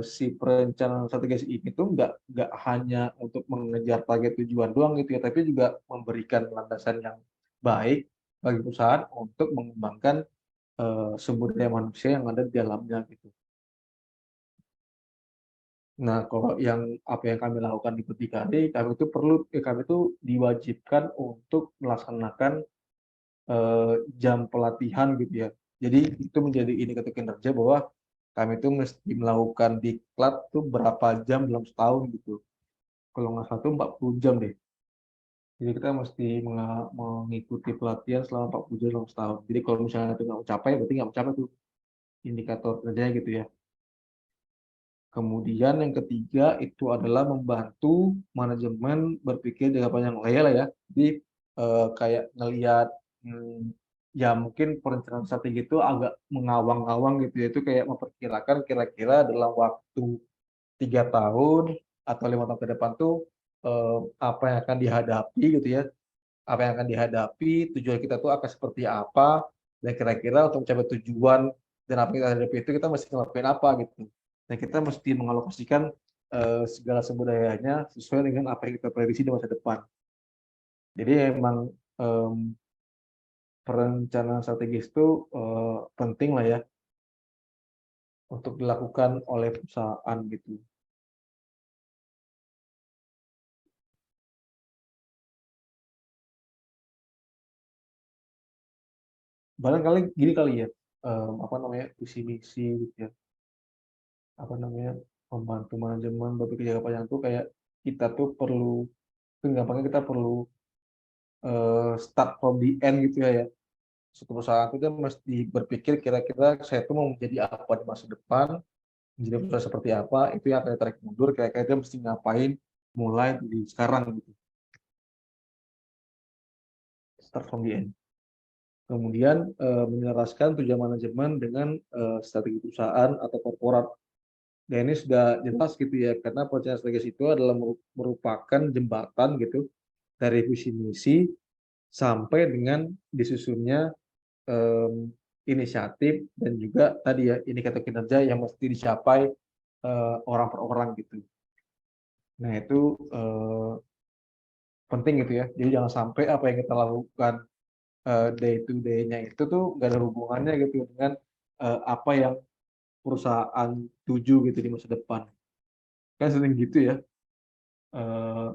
si perencanaan strategis ini tuh nggak hanya untuk mengejar target tujuan doang gitu ya, tapi juga memberikan landasan yang baik bagi perusahaan untuk mengembangkan sumber daya manusia yang ada di dalamnya gitu. Nah, kalau apa yang kami lakukan di Berdikari, kami itu diwajibkan untuk melaksanakan jam pelatihan gitu ya. Jadi itu menjadi indikator kinerja bahwa kami itu mesti melakukan diklat tuh berapa jam dalam setahun gitu. Kalau nggak salah tuh 40 jam deh. Jadi kita mesti mengikuti pelatihan selama 40 jam dalam setahun. Jadi kalau misalnya itu nggak mencapai, berarti nggak mencapai tuh indikator kerjanya gitu ya. Kemudian yang ketiga itu adalah membantu manajemen berpikir jangka panjang lah ya. Jadi kayak ngelihat ya mungkin perencanaan strategi itu agak mengawang-awang gitu ya. Itu kayak memperkirakan kira-kira dalam waktu 3 tahun atau 5 tahun ke depan tuh apa yang akan dihadapi gitu ya. Apa yang akan dihadapi, tujuan kita tuh akan seperti apa, dan kira-kira untuk mencapai tujuan dan apa yang kita hadapi itu kita mesti ngelakuin apa gitu. Dan kita mesti mengalokasikan segala sumber dayanya sesuai dengan apa yang kita prediksi di masa depan. Jadi emang perencanaan strategis itu penting lah ya untuk dilakukan oleh perusahaan gitu. Barangkali gini kali ya, apa namanya, visi misi gitu ya, apa namanya, membantu manajemen berpikir jangka panjang tuh kayak kita tuh perlu, gampangnya kita perlu start from the end gitu ya. Suatu perusahaan itu kan mesti berpikir kira-kira saya tuh mau menjadi apa di masa depan, menjadi perusahaan seperti apa, itu yang akan ditarik mundur, kira-kira dia mesti ngapain mulai di sekarang gitu. Start from the end. Kemudian menyelaraskan tujuan manajemen dengan strategi perusahaan atau korporat. Dan ini sudah jelas gitu ya, karena perencanaan strategis itu adalah merupakan jembatan gitu dari visi misi sampai dengan disusunnya inisiatif dan juga tadi ya indikator kinerja yang mesti dicapai orang per orang gitu. Nah itu penting gitu ya. Jadi jangan sampai apa yang kita lakukan day to day-nya itu tuh nggak ada hubungannya gitu dengan apa yang perusahaan tuju gitu di masa depan. Kan sering gitu ya. Eh,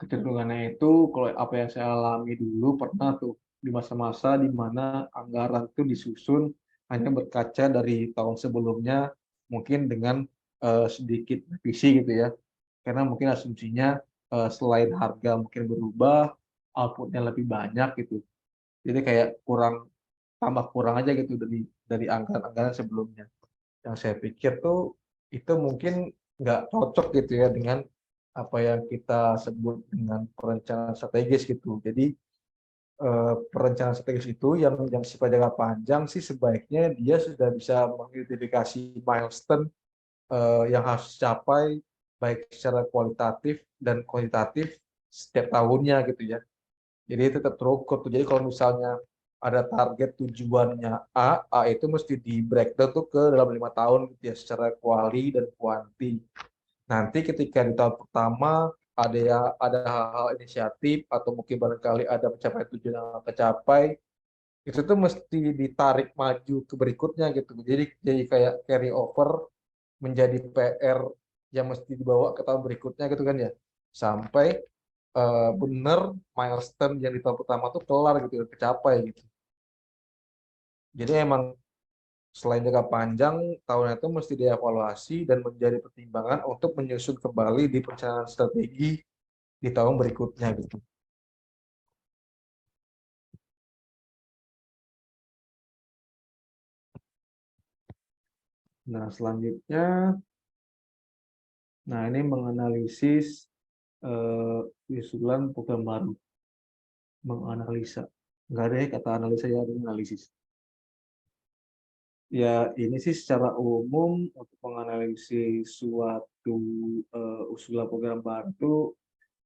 Kecenderungannya itu kalau apa yang saya alami dulu pernah tuh di masa-masa di mana anggaran itu disusun hanya berkaca dari tahun sebelumnya mungkin dengan sedikit revisi gitu ya, karena mungkin asumsinya selain harga mungkin berubah, outputnya lebih banyak gitu, jadi kayak kurang, tambah kurang aja gitu dari anggaran-anggaran sebelumnya. Yang saya pikir tuh itu mungkin nggak cocok gitu ya dengan apa yang kita sebut dengan perencanaan strategis gitu. Jadi perencanaan strategis itu yang sifat jangka panjang sih sebaiknya dia sudah bisa mengidentifikasi milestone yang harus dicapai baik secara kualitatif dan kuantitatif setiap tahunnya gitu ya. Jadi tetap terukur tuh. Jadi kalau misalnya ada target tujuannya A itu mesti di breakdown tuh ke dalam 5 tahun gitu ya secara kuali dan kuanti. Nanti ketika di tahun pertama ada hal-hal inisiatif atau mungkin barangkali ada pencapaian tujuan yang tercapai, itu tuh mesti ditarik maju ke berikutnya gitu. Jadi kayak carry over menjadi PR yang mesti dibawa ke tahun berikutnya gitu kan ya. Sampai benar milestone yang di tahun pertama tuh kelar gitu, kecapai gitu. Jadi emang selain jangka panjang, tahun itu mesti dievaluasi dan menjadi pertimbangan untuk menyusun kembali di perencanaan strategi di tahun berikutnya gitu. Nah, selanjutnya, nah ini menganalisis usulan program baru, menganalisa. Nggak ada ya kata analisa ya, ada analisis. Ya, ini sih secara umum untuk menganalisis suatu usulan program baru itu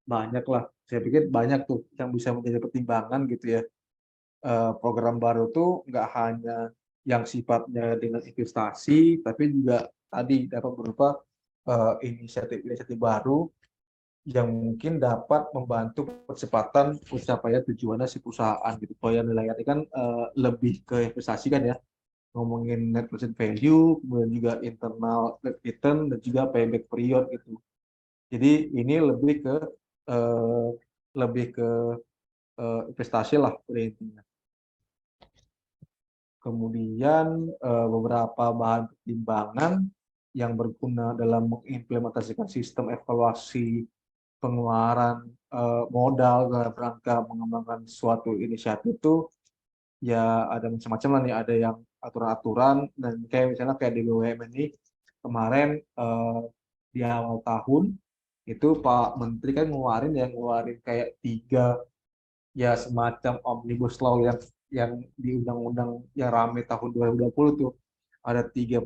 banyak lah. Saya pikir banyak tuh yang bisa menjadi pertimbangan gitu ya. Program baru tuh nggak hanya yang sifatnya dengan investasi, tapi juga tadi dapat berupa inisiatif-inisiatif baru yang mungkin dapat membantu percepatan pencapaian tujuannya si perusahaan gitu. Kalau yang nilainya kan lebih ke investasi kan ya, ngomongin net present value, kemudian juga internal rate return dan juga payback period gitu. Jadi ini eh, lebih ke investasi lah pada intinya. Kemudian beberapa bahan pertimbangan yang berguna dalam mengimplementasikan sistem evaluasi pengeluaran modal dalam rangka mengembangkan suatu inisiatif itu ya ada macam-macam lah nih, ada yang aturan-aturan dan kayak misalnya kayak di BUMN ini kemarin di awal tahun itu Pak Menteri kan ngeluarin kayak 3 ya semacam omnibus law yang di undang-undang yang rame tahun 2020 tuh ada 3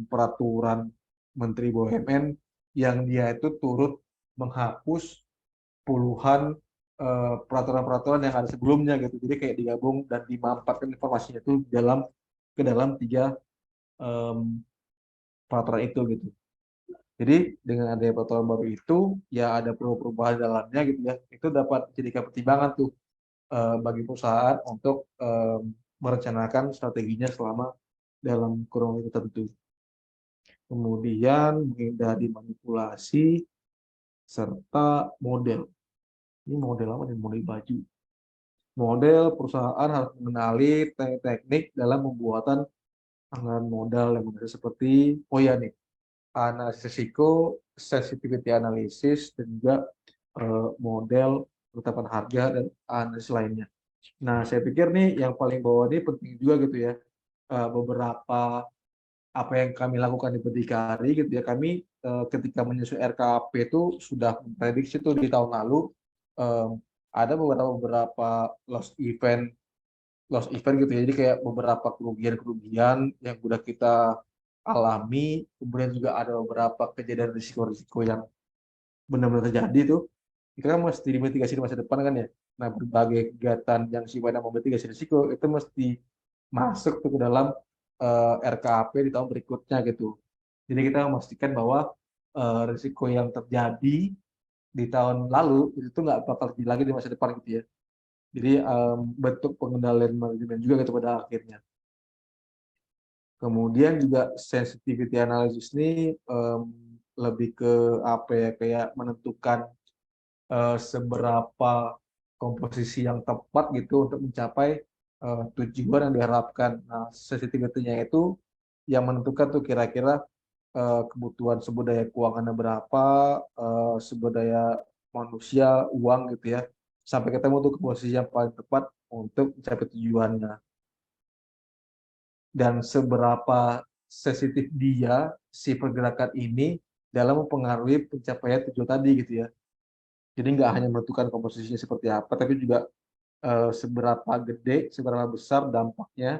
peraturan Menteri BUMN yang dia itu turut menghapus puluhan peraturan-peraturan yang ada sebelumnya gitu. Jadi kayak digabung dan dimampatkan informasinya itu ke dalam 3 peraturan itu gitu. Jadi dengan adanya peraturan baru itu ya ada perubahan dalamnya gitu ya. Itu dapat jadikan pertimbangan tuh bagi perusahaan untuk merencanakan strateginya selama dalam kurun waktu tertentu. Kemudian menghindari manipulasi serta model. Ini model apa nih? Model baju. Model perusahaan harus mengenali teknik dalam pembuatan anggaran modal yang benar seperti analisis risiko, sensitivity analysis, dan juga model penetapan harga dan analisis lainnya. Nah, saya pikir nih yang paling bawah ini penting juga gitu ya. Beberapa apa yang kami lakukan di Berdikari gitu ya, kami ketika menyusun RKP itu sudah memprediksi tuh di tahun lalu eh, ada beberapa loss event gitu ya. Jadi kayak beberapa kerugian-kerugian yang sudah kita alami, kemudian juga ada beberapa kejadian risiko-risiko yang benar-benar terjadi tuh. Itu kan mesti dimitigasi di masa depan kan ya. Nah, berbagai kegiatan yang sifatnya memitigasi risiko itu mesti masuk tuh ke dalam RKAP di tahun berikutnya gitu. Jadi kita memastikan bahwa risiko yang terjadi di tahun lalu itu nggak bakal terjadi lagi di masa depan gitu ya. Jadi bentuk pengendalian manajemen juga gitu pada akhirnya. Kemudian juga sensitivity analysis ini lebih ke apa ya, kayak menentukan seberapa komposisi yang tepat gitu untuk mencapai tujuan yang diharapkan. Nah, sensitivity-nya itu yang menentukan tuh kira-kira kebutuhan sumber daya keuangannya berapa, sumber daya manusia, uang gitu ya, sampai ketemu tuh komposisi yang paling tepat untuk mencapai tujuannya. Dan seberapa sensitif dia si pergerakan ini dalam mempengaruhi pencapaian tujuan tadi gitu ya. Jadi nggak hanya menentukan komposisinya seperti apa, tapi juga seberapa gede, seberapa besar dampaknya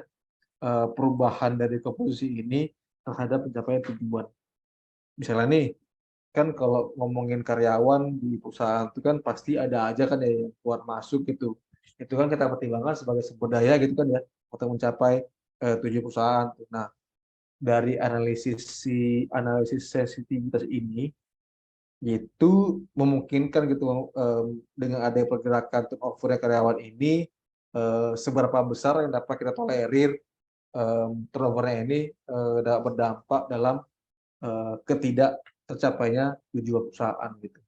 perubahan dari komposisi ini terhadap pencapaian tujuan. Misalnya nih, kan kalau ngomongin karyawan di perusahaan itu kan pasti ada aja kan ya yang keluar masuk gitu. Itu kan kita pertimbangkan sebagai sumber daya gitu kan ya untuk mencapai tujuan perusahaan. Nah, dari analisis sensitivitas ini itu memungkinkan gitu dengan adanya pergerakan turnover karyawan ini seberapa besar yang dapat kita tolerir turnovernya ini dapat berdampak dalam ketidak tercapainya tujuan perusahaan gitu.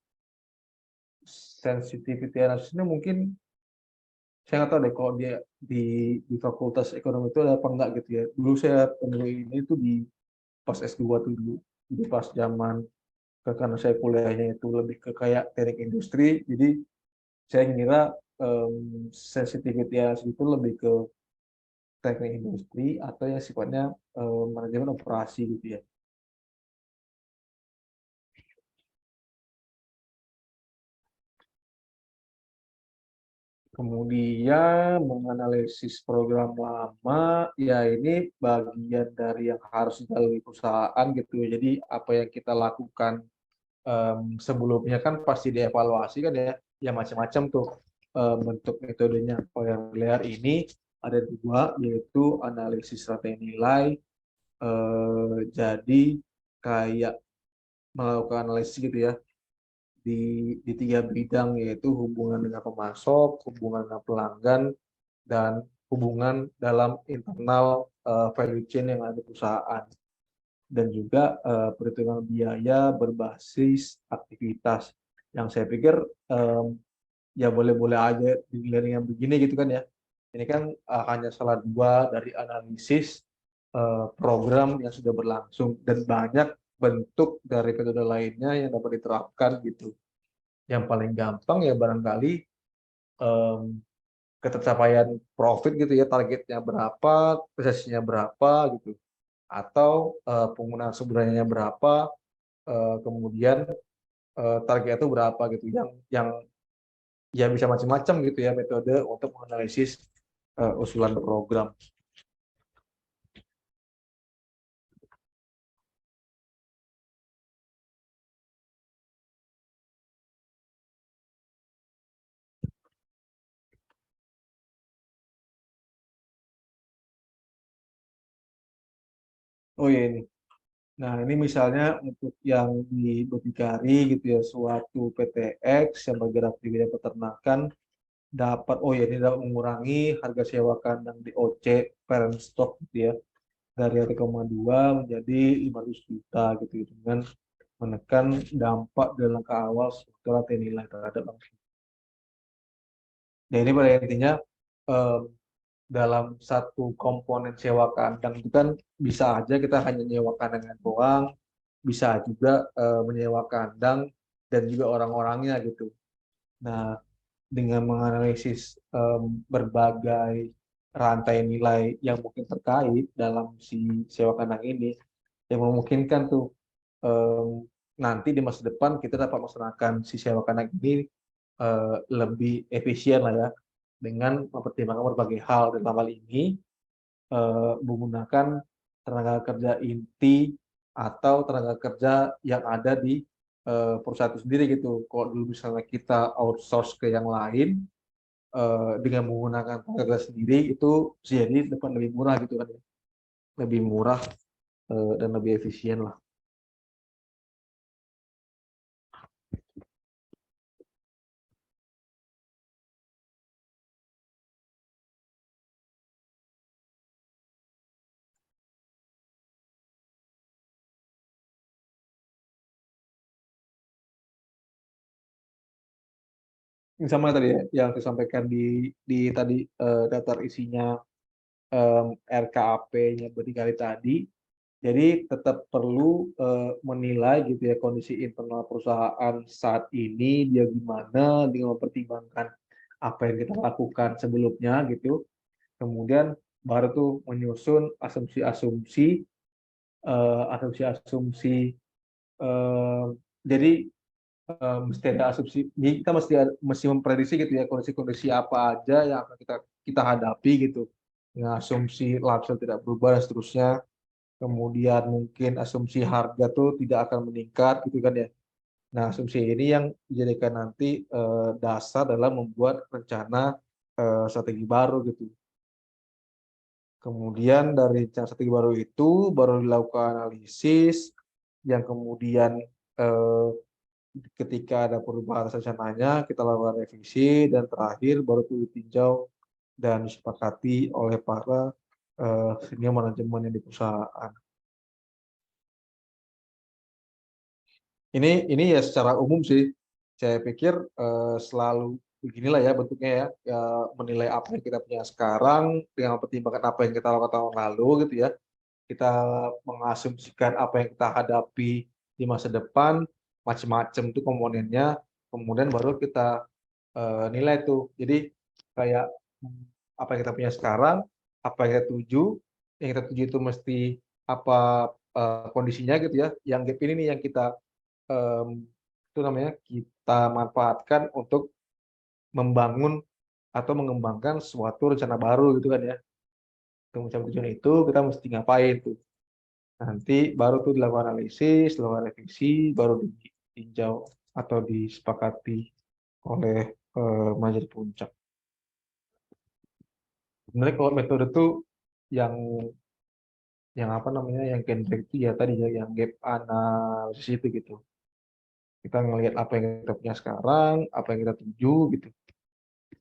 Sensitivity analysis ini mungkin saya nggak tahu deh kalau dia di Fakultas Ekonomi itu ada apa enggak gitu ya. Dulu saya penuh ini itu di pas S2 tuh dulu. Jadi pas zaman karena saya kuliahnya itu lebih ke kayak teknik industri, jadi saya ngira sensitivity analysis itu lebih ke teknik industri atau yang sifatnya manajemen operasi gitu ya. Kemudian menganalisis program lama, ya ini bagian dari yang harus dilalui perusahaan gitu. Jadi apa yang kita lakukan sebelumnya kan pasti dievaluasi kan ya, ya macam-macam tuh bentuk metodenya. Kalau yang lihat ini ada 2, yaitu analisis strategi nilai. Jadi kayak melakukan analisis gitu ya di 3 bidang, yaitu hubungan dengan pemasok, hubungan dengan pelanggan, dan hubungan dalam internal value chain yang ada di perusahaan. Dan juga perhitungan biaya berbasis aktivitas yang saya pikir ya boleh-boleh aja dinilai yang begini gitu kan ya. Ini kan hanya salah 2 dari analisis program yang sudah berlangsung dan banyak bentuk dari metode lainnya yang dapat diterapkan gitu. Yang paling gampang ya barangkali em, ketercapaian profit gitu ya, targetnya berapa, presesinya berapa gitu, atau penggunaan sumber dayanya berapa, kemudian target itu berapa gitu, yang ya bisa macam-macam gitu ya metode untuk menganalisis usulan program. Oh iya ini. Nah, ini misalnya untuk yang di berdikari gitu ya, suatu PTX yang bergerak di bidang peternakan dapat, oh ya ini dapat mengurangi harga sewa kandang di OC parent stock gitu ya, dari 1,2 menjadi 500 juta gitu ya, dengan menekan dampak dalam langkah awal struktural nilai terhadap langsung. Dan ini pada intinya em, dalam satu komponen sewa kandang itu kan bisa aja kita hanya nyewa kandang doang, bisa juga menyewa kandang dan juga orang-orangnya gitu. Nah, dengan menganalisis berbagai rantai nilai yang mungkin terkait dalam si sewa kandang ini, yang memungkinkan tuh em, nanti di masa depan kita dapat melaksanakan si sewa kandang ini lebih efisien lah ya, dengan mempertimbangkan berbagai hal. Dan dalam hal ini menggunakan tenaga kerja inti atau tenaga kerja yang ada di perusahaan itu sendiri gitu. Kalau dulu misalnya kita outsource ke yang lain dengan menggunakan tenaga kerja sendiri itu jadi dapat lebih murah gitu kan ya. Lebih murah dan lebih efisien lah. Ini sama tadi ya yang saya sampaikan di tadi daftar isinya RKAP-nya berdikari tadi. Jadi tetap perlu menilai gitu ya kondisi internal perusahaan saat ini dia gimana dengan mempertimbangkan apa yang kita lakukan sebelumnya gitu. Kemudian baru tuh menyusun asumsi-asumsi asumsi-asumsi eh, jadi mesti ada asumsi. Jadi kita mesti memprediksi gitu ya kondisi-kondisi apa aja yang akan kita hadapi gitu. Dengan asumsi lifestyle tidak berubah dan seterusnya. Kemudian mungkin asumsi harga tuh tidak akan meningkat gitu kan ya. Nah, asumsi ini yang dijadikan nanti dasar dalam membuat rencana strategi baru gitu. Kemudian dari rencana strategi baru itu baru dilakukan analisis yang kemudian eh, ketika ada perubahan atas rencananya kita lakukan revisi dan terakhir baru itu ditinjau dan disepakati oleh para senior manajemen yang di perusahaan. Ini ya secara umum sih, saya pikir selalu beginilah ya bentuknya ya, ya menilai apa yang kita punya sekarang dengan mempertimbangkan apa yang kita lakukan tahun lalu gitu ya. Kita mengasumsikan apa yang kita hadapi di masa depan, macam-macam tuh komponennya, kemudian baru kita nilai tuh. Jadi kayak apa yang kita punya sekarang, apa yang kita tuju itu mesti apa kondisinya gitu ya. Yang gap ini nih yang kita em, itu namanya kita manfaatkan untuk membangun atau mengembangkan suatu rencana baru gitu kan ya. Untuk mencapai tujuan itu kita mesti ngapain tuh. Nanti baru tuh dilakukan analisis, dilakukan revisi, baru ditinjau atau disepakati oleh majelis puncak. Sebenarnya kalau metode itu yang yang apa namanya yang kendrick itu ya tadi ya yang gap analisis itu gitu. Kita ngelihat apa yang kita punya sekarang, apa yang kita tuju gitu.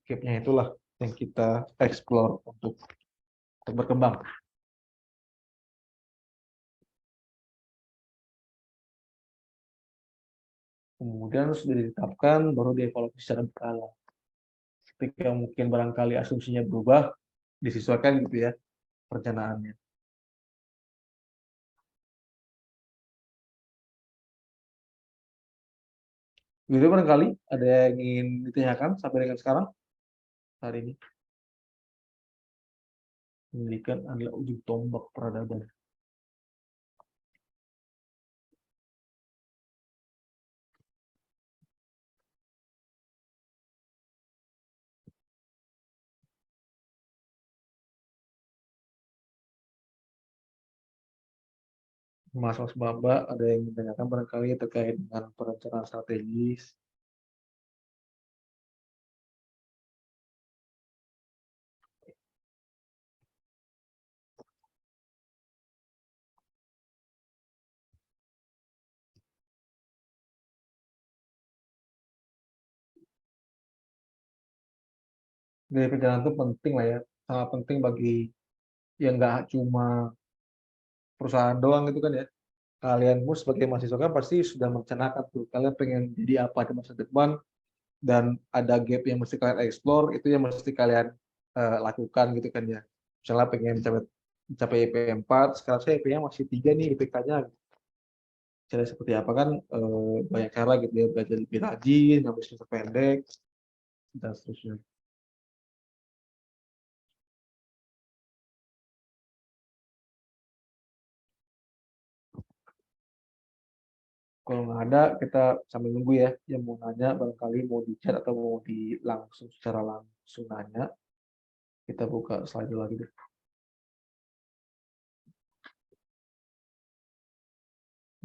Gapnya itulah yang kita explore untuk berkembang. Kemudian sudah ditetapkan, baru dievaluasi secara berkala. Ketika mungkin barangkali asumsinya berubah, disesuaikan gitu ya perencanaannya. Gitu barangkali ada yang ingin ditanyakan sampai dengan sekarang hari ini. Pendidikan adalah ujung tombak peradaban. Mas Bamba ada yang ditanyakan barangkali terkait dengan perencanaan strategis. Dari perencanaan itu penting lah ya, sangat penting bagi yang nggak cuma perusahaan doang gitu kan ya. Kalian pun sebagai mahasiswa kan pasti sudah merencanakan tuh, kalian pengen jadi apa di masa depan, dan ada gap yang mesti kalian explore, itu yang mesti kalian lakukan gitu kan ya. Misalnya pengen mencapai IP 4, sekarang saya IP-nya masih 3 nih IPK-nya. Cara seperti apa kan, banyak cara gitu ya, belajar lebih rajin, ngambil semester pendek, dan seterusnya. Kalau nggak ada, kita sambil nunggu ya, yang mau nanya barangkali mau di chat atau mau di langsung secara langsung nanya, kita buka slide lagi deh.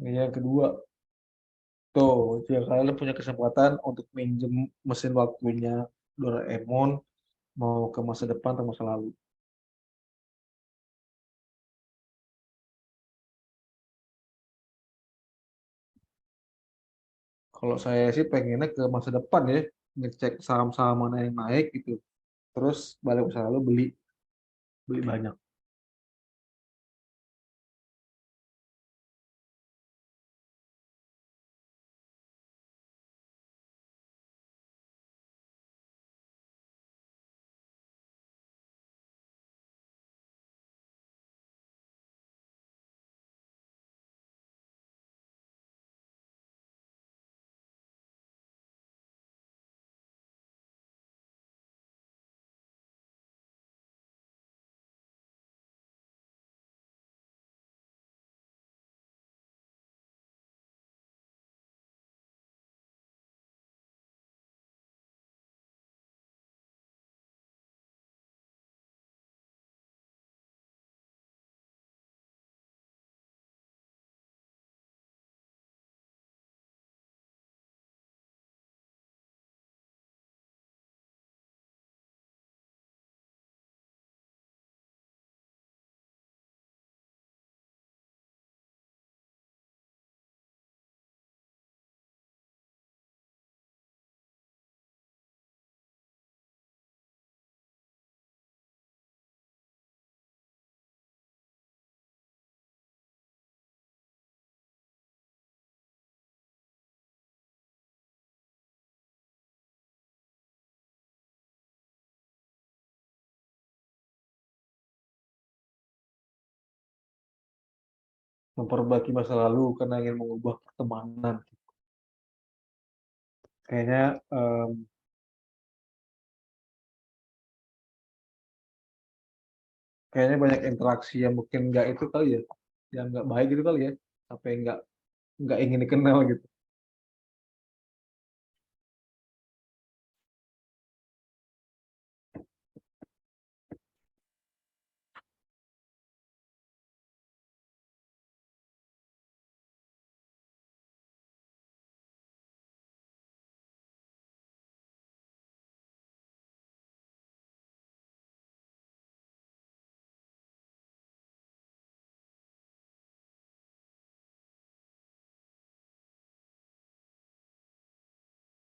Ini yang kedua, tuh, jika kalian punya kesempatan untuk minjem mesin waktunya Doraemon, mau ke masa depan atau masa lalu. Kalau saya sih pengennya ke masa depan ya, ngecek saham-saham mana yang naik gitu. Terus balik masa lalu beli beli banyak. Memperbaiki masa lalu karena ingin mengubah pertemanan. Kayaknya kayaknya banyak interaksi yang mungkin nggak itu kali ya, yang nggak baik gitu kali ya, sampai nggak ingin dikenal gitu.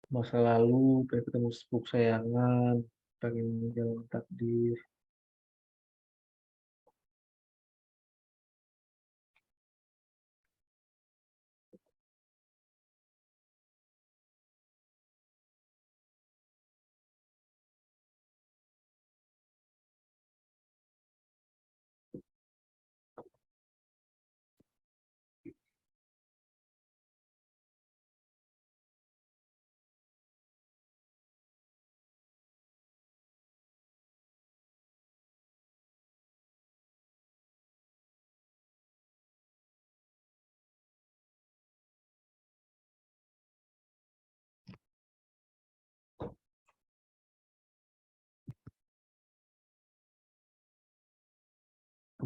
Masa lalu pengen ketemu sepupu sayangan, pengen jalan takdir.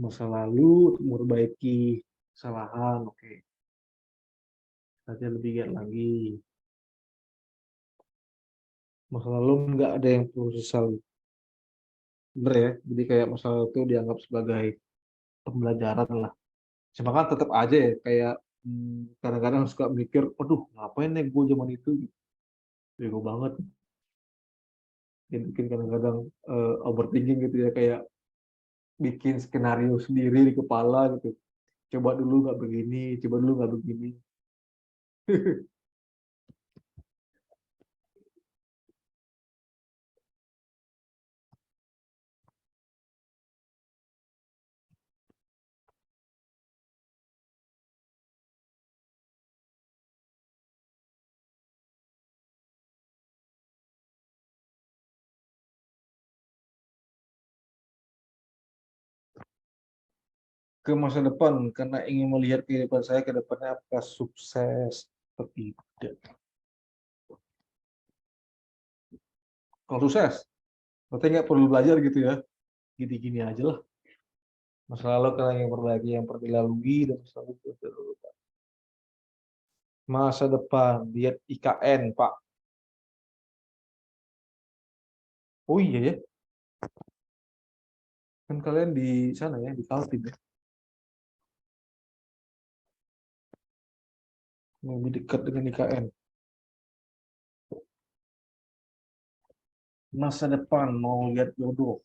masa lalu untuk memperbaiki kesalahan. Oke, saja lebih giat lagi. Masa lalu nggak ada yang perlu sesali. Bener ya, jadi kayak masa lalu itu dianggap sebagai pembelajaran lah. Cuma kan tetap aja ya, kayak kadang-kadang suka mikir, aduh ngapain ya gue zaman itu, bego banget. Ya, mungkin kadang-kadang overthinking gitu ya, kayak bikin skenario sendiri di kepala gitu. Coba dulu nggak begini, coba dulu nggak begini. Ke masa depan, karena ingin melihat kehidupan saya ke depannya apakah sukses atau tidak. Kalau sukses, berarti nggak perlu belajar gitu ya. Gini-gini aja lah. Masa lalu karena yang perbaiki yang pernah dilalui dan masa lalu itu dulu. Masa depan, lihat IKN, Pak. Oh iya ya, kan kalian di sana ya, di Kaltim ya. Lebih dekat dengan IKN. Masa depan, mau lihat jodoh.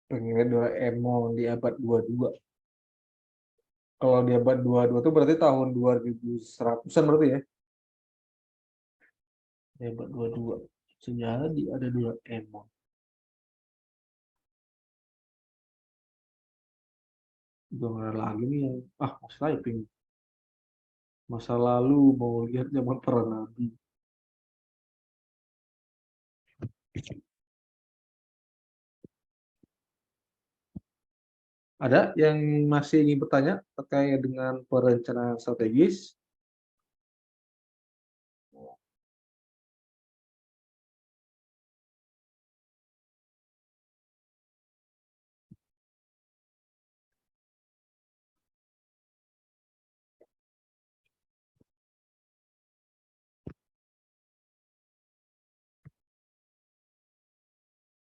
Pengen Doraemon di abad 22. Kalau di abad 22 itu berarti tahun 2100-an berarti ya. Di abad 22. Sejarah di ada Doraemon. Udah nggak ada lagi nih yang masih typing. Masa lalu mau lihat zaman para nabi. Ada yang masih ingin bertanya terkait dengan perencanaan strategis?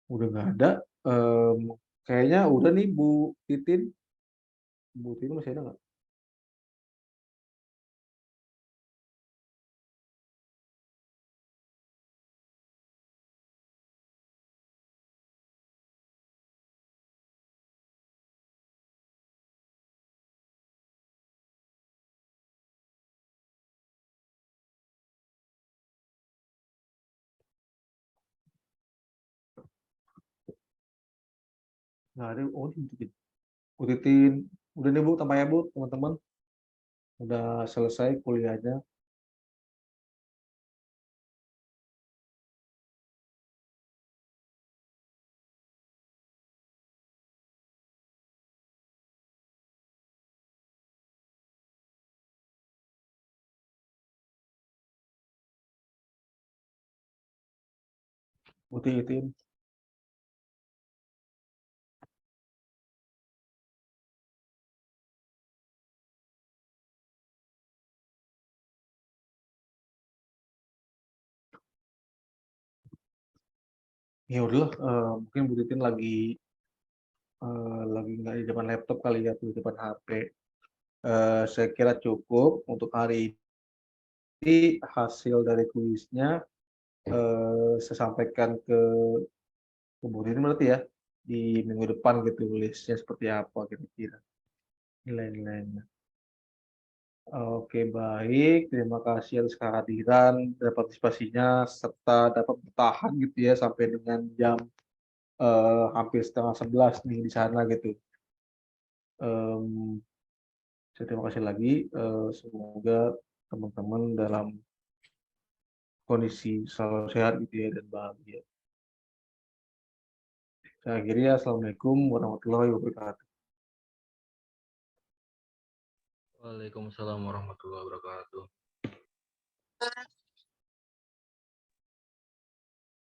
Udah nggak ada. Em, Kayaknya udah nih Bu Titin. Bu Titin masih ada nggak? Nggak ada. Oh, ini Bu Titin. Bu Titin, udah nih Bu, tampaknya Bu, teman-teman. Udah selesai kuliahnya. Bu Titin. Ya udahlah, mungkin Bu Titin lagi nggak di depan laptop kali ya, di depan HP. Saya kira cukup untuk hari ini hasil dari kuisnya. saya sampaikan ke Bu Ririn berarti ya di minggu depan gitu listnya seperti apa kira-kira nilai-nilainya. Oke, baik. Terima kasih atas kehadiran dan partisipasinya serta dapat bertahan gitu ya sampai dengan jam hampir setengah 11 nih di sana gitu. Em, saya terima kasih lagi. Semoga teman-teman dalam kondisi selalu sehat gitu ya dan bahagia. Saya akhiri ya. Assalamualaikum warahmatullahi wabarakatuh. Waalaikumsalam warahmatullahi wabarakatuh.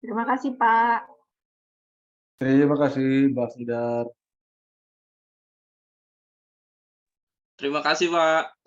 Terima kasih, Pak. Terima kasih, Mbak Sidar. Terima kasih, Pak.